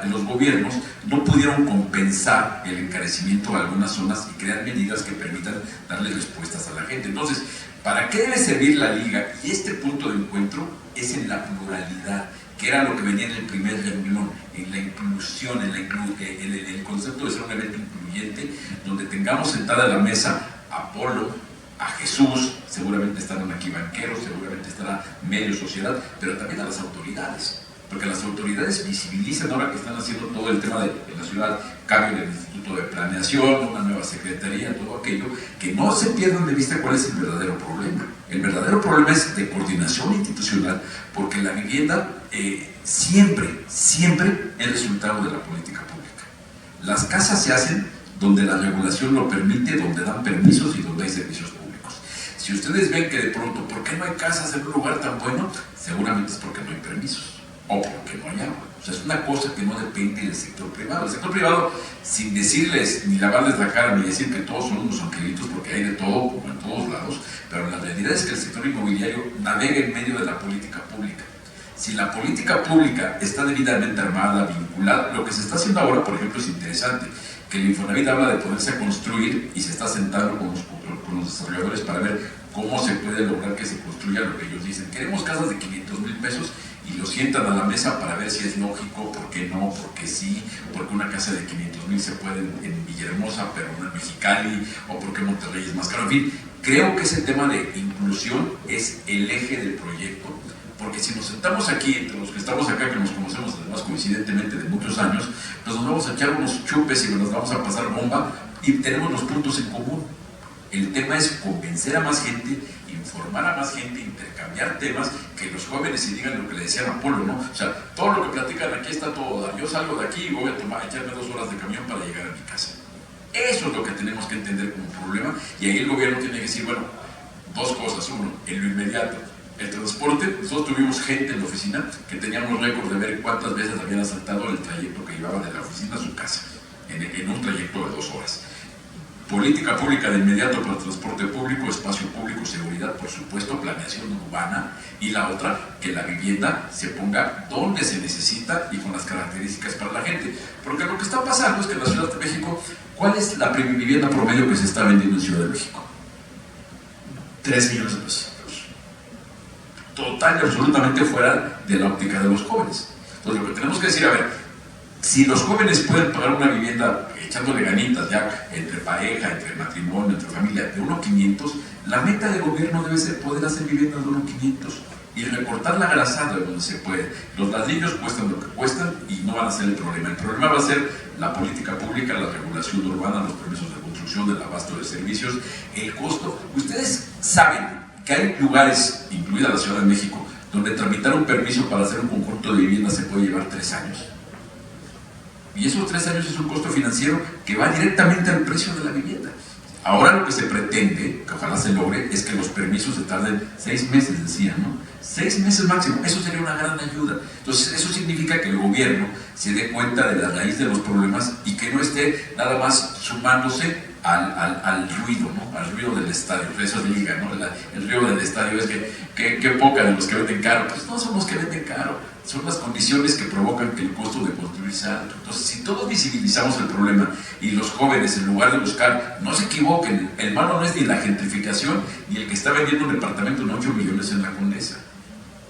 los gobiernos no pudieron compensar el encarecimiento de algunas zonas y crear medidas que permitan darle respuestas a la gente. Entonces, ¿para qué debe servir la Liga? Y este punto de encuentro es en la pluralidad, que era lo que venía en el primer reunión, en la inclusión, en el concepto de ser un evento incluyente, donde tengamos sentada a la mesa a Polo, a Jesús, seguramente estarán aquí banqueros, seguramente estará medio sociedad, pero también a las autoridades, porque las autoridades visibilizan ahora que están haciendo todo el tema de la ciudad, cambio del Instituto de Planeación, una nueva secretaría, todo aquello, que no se pierdan de vista cuál es el verdadero problema. El verdadero problema es de coordinación institucional, porque la vivienda siempre es resultado de la política pública. Las casas se hacen donde la regulación lo permite, donde dan permisos y donde hay servicios públicos. Si ustedes ven que de pronto, ¿por qué no hay casas en un lugar tan bueno? Seguramente es porque no hay permisos, o porque no hay agua. O sea, es una cosa que no depende del sector privado. El sector privado, sin decirles ni lavarles la cara ni decir que todos son unos angelitos, porque hay de todo, como en todos lados, pero la realidad es que el sector inmobiliario navega en medio de la política pública. Si la política pública está debidamente armada, vinculada, lo que se está haciendo ahora, por ejemplo, es interesante, que el Infonavit habla de ponerse a construir y se está sentando con los desarrolladores para ver cómo se puede lograr que se construya lo que ellos dicen. Queremos casas de 500,000 pesos, y lo sientan a la mesa para ver si es lógico, por qué no, por qué sí, porque una casa de 500,000 se puede en Villahermosa, pero no en Mexicali, o porque Monterrey es más caro. En fin, creo que ese tema de inclusión es el eje del proyecto, porque si nos sentamos aquí, entre los que estamos acá, que nos conocemos además coincidentemente de muchos años, pues nos vamos a echar unos chupes y nos vamos a pasar bomba, y tenemos los puntos en común. El tema es convencer a más gente, informar a más gente, intercambiar temas, que los jóvenes se digan lo que le decían a Polo, ¿no? O sea, todo lo que platican aquí está todo. Yo salgo de aquí y voy a echarme 2 horas de camión para llegar a mi casa. Eso es lo que tenemos que entender como problema, y ahí el gobierno tiene que decir, bueno, 2 cosas. Uno, en lo inmediato, el transporte. Nosotros tuvimos gente en la oficina que teníamos récord de ver cuántas veces habían asaltado el trayecto que llevaba de la oficina a su casa. en un trayecto de 2 horas. Política pública de inmediato para el transporte público, espacio público, seguridad, por supuesto, planeación urbana, y la otra, que la vivienda se ponga donde se necesita y con las características para la gente. Porque lo que está pasando es que en la Ciudad de México, ¿cuál es la vivienda promedio que se está vendiendo en Ciudad de México?
3 millones de pesos.
Total y absolutamente fuera de la óptica de los jóvenes. Entonces lo que tenemos que decir, a ver, si los jóvenes pueden pagar una vivienda echándole ganitas ya entre pareja, entre matrimonio, entre familia, de 1.500, la meta del gobierno debe ser poder hacer viviendas de 1.500 y recortar la grasada donde se puede. Los ladrillos cuestan lo que cuestan y no van a ser el problema. El problema va a ser la política pública, la regulación urbana, los permisos de construcción, del abasto de servicios, el costo. Ustedes saben que hay lugares, incluida la Ciudad de México, donde tramitar un permiso para hacer un conjunto de viviendas se puede llevar 3 años. Y esos 3 años es un costo financiero que va directamente al precio de la vivienda. Ahora lo que se pretende, que ojalá se logre, es que los permisos se tarden 6 meses, decían, ¿no? 6 meses máximo, eso sería una gran ayuda. Entonces eso significa que el gobierno se dé cuenta de la raíz de los problemas y que no esté nada más sumándose al ruido, ¿no? Al ruido del estadio. Eso es liga, ¿no? El ruido del estadio es que poca de los que venden caro. Pues no son los que venden caro, son las condiciones que provocan que el costo de construir sea alto. Entonces, si todos visibilizamos el problema y los jóvenes, en lugar de buscar, no se equivoquen, el malo no es ni la gentrificación ni el que está vendiendo un departamento en 8 millones en la Condesa.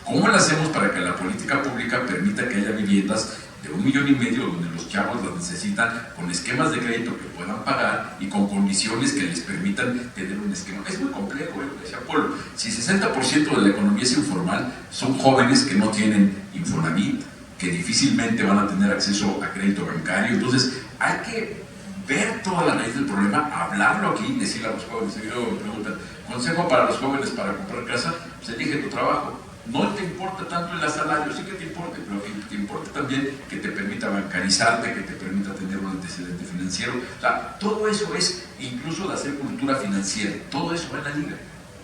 ¿Cómo lo hacemos para que la política pública permita que haya viviendas de 1,5 millones donde los chavos las necesitan con esquemas de crédito que puedan pagar y con condiciones que les permitan tener un esquema? Es muy complejo, lo decía Polo. Si 60% de la economía es informal, son jóvenes que no tienen Infonavit, que difícilmente van a tener acceso a crédito bancario. Entonces hay que ver toda la raíz del problema, hablarlo aquí y decirle a los jóvenes. Seguido me preguntan, consejo para los jóvenes para comprar casa, pues elige tu trabajo. No te importa tanto el salario, sí que te importa, pero que te importa también que te permita bancarizarte, que te permita tener un antecedente financiero. O sea, todo eso es, incluso de hacer cultura financiera, todo eso va en la liga.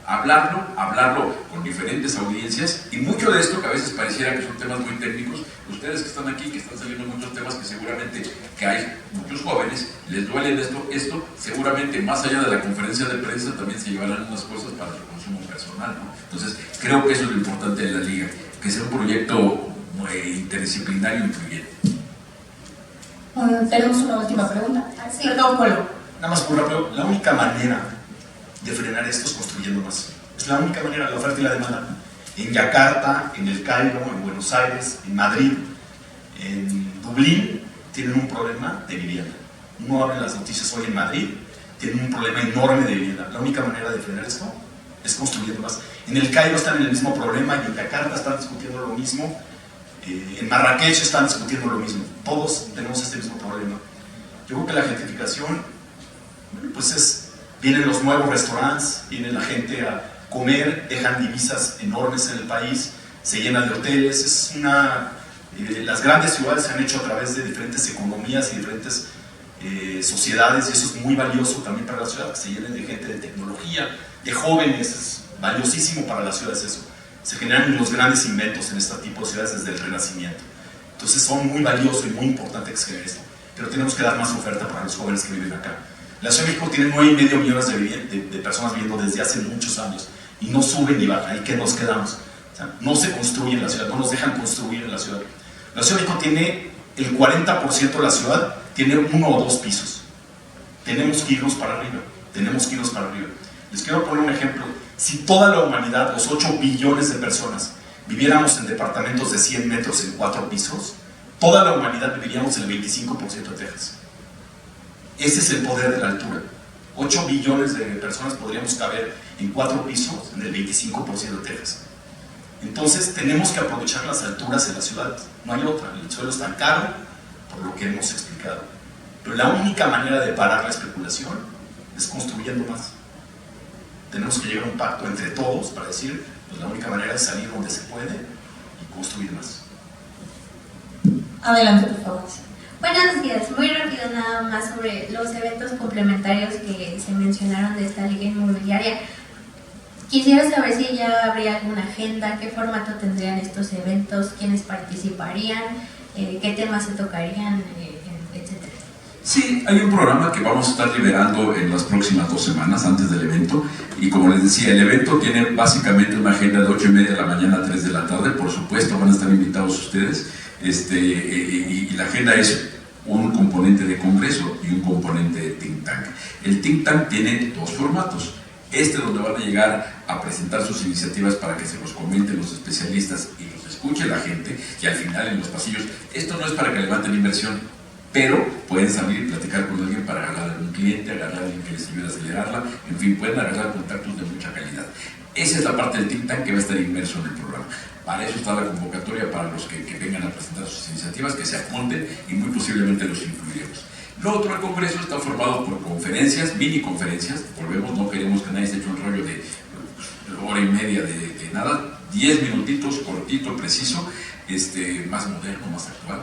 Hablarlo con diferentes audiencias, y mucho de esto que a veces pareciera que son temas muy técnicos, ustedes que están aquí, que están saliendo muchos temas que seguramente que hay muchos jóvenes, les duele esto seguramente más allá de la conferencia de prensa también se llevarán unas cosas para su consumo personal, ¿no? Entonces creo que eso es lo importante de la liga, que sea un proyecto interdisciplinario incluyente.
Tenemos una última pregunta.
Sí.
Perdón, Polo.
Nada más por rápido, la única manera de frenar esto es construyendo más. Es la única manera, la oferta y la demanda. En Yakarta, en El Cairo, en Buenos Aires, en Madrid, en Dublín, tienen un problema de vivienda. Uno abre las noticias hoy en Madrid, tienen un problema enorme de vivienda. La única manera de frenar esto es construyendo más. En El Cairo están en el mismo problema, y en Yakarta están discutiendo lo mismo, en Marrakech están discutiendo lo mismo. Todos tenemos este mismo problema. Yo creo que la gentrificación, pues vienen los nuevos restaurantes, viene la gente a comer, dejan divisas enormes en el país, se llenan de hoteles. Las grandes ciudades se han hecho a través de diferentes economías y diferentes sociedades, y eso es muy valioso también para la ciudad, que se llenen de gente de tecnología, de jóvenes. Es valiosísimo para las ciudades eso. Se generan los grandes inventos en este tipo de ciudades desde el Renacimiento. Entonces son muy valiosos y muy importante que se genere esto, pero tenemos que dar más oferta para los jóvenes que viven acá. La Ciudad de México tiene 9,5 millones de personas viviendo desde hace muchos años, y no sube ni baja. ¿Y qué nos quedamos? O sea, no se construye en la ciudad, no nos dejan construir en la ciudad. La Ciudad de México tiene el 40% de la ciudad, tiene 1 o 2 pisos. Tenemos que irnos para arriba, Les quiero poner un ejemplo. Si toda la humanidad, los 8 billones de personas, viviéramos en departamentos de 100 metros en 4 pisos, toda la humanidad viviríamos el 25% de Texas. Ese es el poder de la altura. 8 billones de personas podríamos caber en 4 pisos en el 25% de Texas. Entonces tenemos que aprovechar las alturas en la ciudad, no hay otra. El suelo es tan caro, por lo que hemos explicado. Pero la única manera de parar la especulación es construyendo más. Tenemos que llegar a un pacto entre todos para decir, pues la única manera es salir donde se puede y construir más.
Adelante, por favor.
Buenos días, muy rápido nada más sobre los eventos complementarios que se mencionaron de esta liga inmobiliaria. Quisiera saber si ya habría alguna agenda, qué formato tendrían estos eventos, quiénes participarían, qué temas se tocarían, etc.
Sí, hay un programa que vamos a estar liberando en las próximas 2 semanas antes del evento, y como les decía, el evento tiene básicamente una agenda de 8:30 de la mañana a 3 de la tarde. Por supuesto van a estar invitados ustedes, y la agenda es un componente de congreso y un componente de think tank. El think tank tiene 2 formatos. Donde van a llegar a presentar sus iniciativas para que se los comenten los especialistas y los escuche la gente, y al final en los pasillos, esto no es para que levanten inversión, pero pueden salir y platicar con alguien para agarrar a algún cliente, agarrar a alguien que les ayude a acelerarla, en fin, pueden agarrar contactos de mucha calidad. Esa es la parte del think tank que va a estar inmerso en el programa. Para eso está la convocatoria para los que vengan a presentar sus iniciativas, que se apunten y muy posiblemente los incluiremos. Lo otro, el congreso está formado por conferencias, mini conferencias, volvemos, no queremos que nadie se eche un rollo de hora y media de nada, 10 minutitos, cortito, preciso, más moderno, más actual.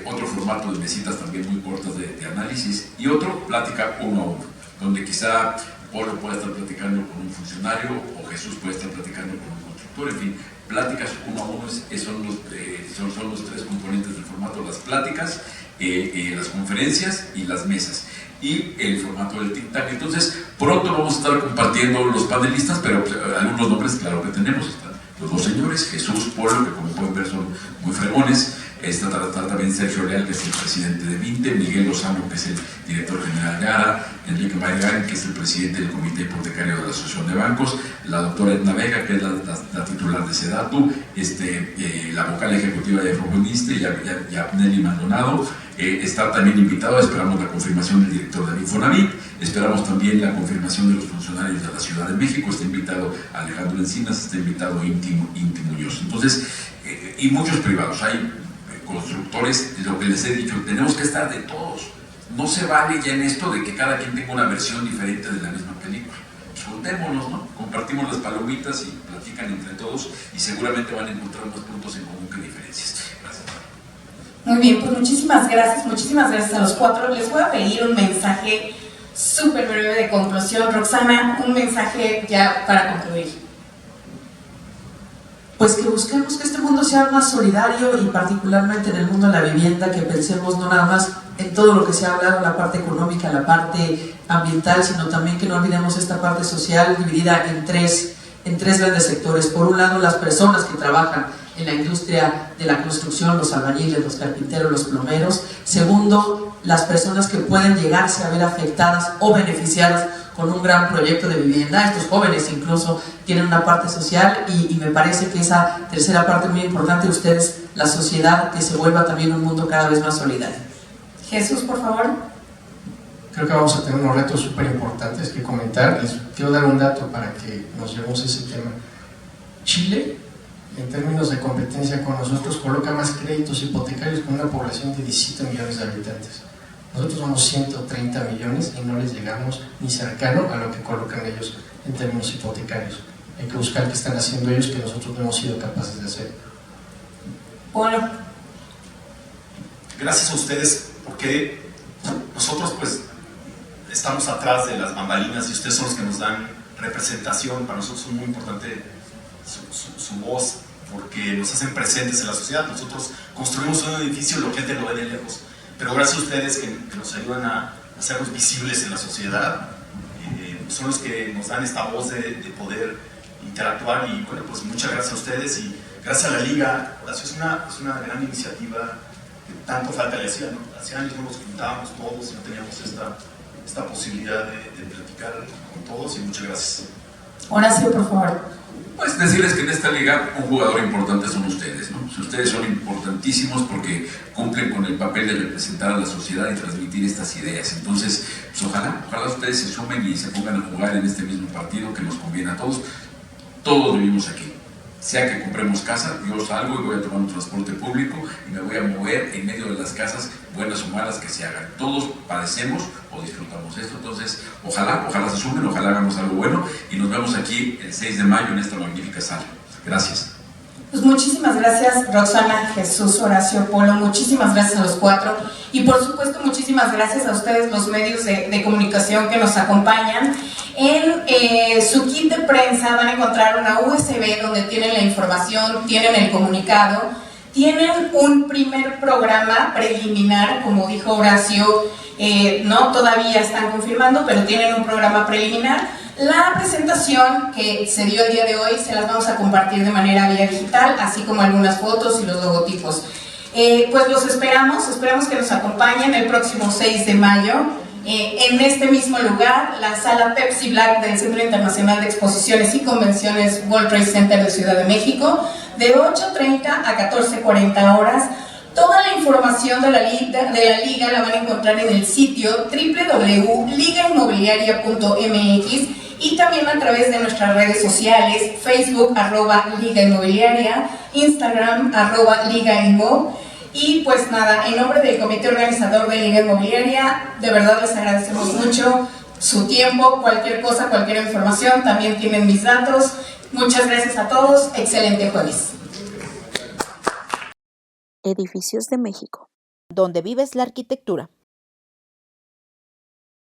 Otro formato de mesitas también muy cortas de análisis, y otro, plática 1 a 1, donde quizá Polo pueda estar platicando con un funcionario o Jesús puede estar platicando con un constructor, en fin, pláticas 1 a 1 son los 3 componentes del formato: las pláticas, las conferencias y las mesas, y el formato del think tank. Entonces, pronto vamos a estar compartiendo los panelistas, pero algunos nombres, claro que tenemos. Están los 2 señores, Jesús, Polo, que como pueden ver son muy fregones. Está también Sergio Leal, que es el presidente de Vinte, Miguel Lozano, que es el director general de ARA, Enrique Maigán, que es el presidente del Comité Hipotecario de la Asociación de Bancos, la doctora Edna Vega, que es la titular de SEDATU, la vocal ejecutiva de Afrobueniste, y Nelly Maldonado. Está también invitado, esperamos la confirmación del director del Infonavit, esperamos también la confirmación de los funcionarios de la Ciudad de México, está invitado Alejandro Encinas, está invitado Inti Muñoz. Entonces, y muchos privados, hay constructores, lo que les he dicho, tenemos que estar de todos. No se vale ya en esto de que cada quien tenga una versión diferente de la misma película. Juntémonos, ¿no? Compartimos las palomitas y platican entre todos, y seguramente van a encontrar más puntos en común que diferencias. Gracias.
Muy bien, pues muchísimas gracias a los 4. Les voy a pedir un mensaje súper breve de conclusión. Roxana, un mensaje ya para concluir.
Pues que busquemos que este mundo sea más solidario, y particularmente en el mundo de la vivienda, que pensemos no nada más en todo lo que se ha hablado, la parte económica, la parte ambiental, sino también que no olvidemos esta parte social dividida en tres grandes sectores. Por un lado, las personas que trabajan en la industria de la construcción, los albañiles, los carpinteros, los plomeros. Segundo, las personas que pueden llegarse a ver afectadas o beneficiadas con un gran proyecto de vivienda. Estos jóvenes incluso tienen una parte social, y me parece que esa tercera parte es muy importante, ustedes, la sociedad, que se vuelva también un mundo cada vez más solidario.
Jesús, por favor.
Creo que vamos a tener unos retos súper importantes que comentar. Les quiero dar un dato para que nos llevemos ese tema. Chile, en términos de competencia con nosotros, coloca más créditos hipotecarios con una población de 17 millones de habitantes. Nosotros somos 130 millones y no les llegamos ni cercano a lo que colocan ellos en términos hipotecarios. Hay que buscar qué están haciendo ellos que nosotros no hemos sido capaces de hacer.
Bueno.
Gracias a ustedes, porque nosotros pues estamos atrás de las bambalinas y ustedes son los que nos dan representación. Para nosotros es muy importante su voz, porque nos hacen presentes en la sociedad. Nosotros construimos un edificio y la gente lo ve de lejos, pero gracias a ustedes que nos ayudan a hacernos visibles en la sociedad, son los que nos dan esta voz de poder interactuar. Y bueno, pues muchas gracias a ustedes y gracias a la Liga. Es una gran iniciativa que tanto falta le hacía, ¿no? Hace años no nos juntábamos todos y no teníamos esta posibilidad de platicar con todos, y muchas gracias.
Horacio, por favor.
Pues decirles que en esta liga un jugador importante son ustedes, ¿no? Ustedes son importantísimos porque cumplen con el papel de representar a la sociedad y transmitir estas ideas. Entonces, pues ojalá ustedes se sumen y se pongan a jugar en este mismo partido que nos conviene a todos. Todos vivimos aquí. Sea que compremos casa, yo salgo y voy a tomar un transporte público y me voy a mover en medio de las casas, buenas o malas que se hagan. Todos padecemos o disfrutamos esto. Entonces, ojalá se sumen, ojalá hagamos algo bueno, y nos vemos aquí el 6 de mayo en esta magnífica sala. Gracias.
Pues muchísimas gracias, Roxana, Jesús, Horacio, Polo, muchísimas gracias a los 4, y por supuesto muchísimas gracias a ustedes, los medios de comunicación que nos acompañan. En su kit de prensa van a encontrar una USB donde tienen la información, tienen el comunicado, tienen un primer programa preliminar, como dijo Horacio, no todavía están confirmando, pero tienen un programa preliminar. La presentación que se dio el día de hoy se las vamos a compartir de manera vía digital, así como algunas fotos y los logotipos. Pues los esperamos que nos acompañen el próximo 6 de mayo en este mismo lugar, la sala Pepsi Black del Centro Internacional de Exposiciones y Convenciones World Trade Center de Ciudad de México, de 8:30 a 14:40 horas. Toda la información de la liga la van a encontrar en el sitio www.ligainmobiliaria.mx y también a través de nuestras redes sociales, Facebook @Liga Inmobiliaria, Instagram @Ligainmo. Y pues nada, en nombre del comité organizador de Liga Inmobiliaria, de verdad les agradecemos mucho su tiempo, cualquier cosa, cualquier información, también tienen mis datos. Muchas gracias a todos, excelente jueves.
Edificios de México, donde vives la arquitectura.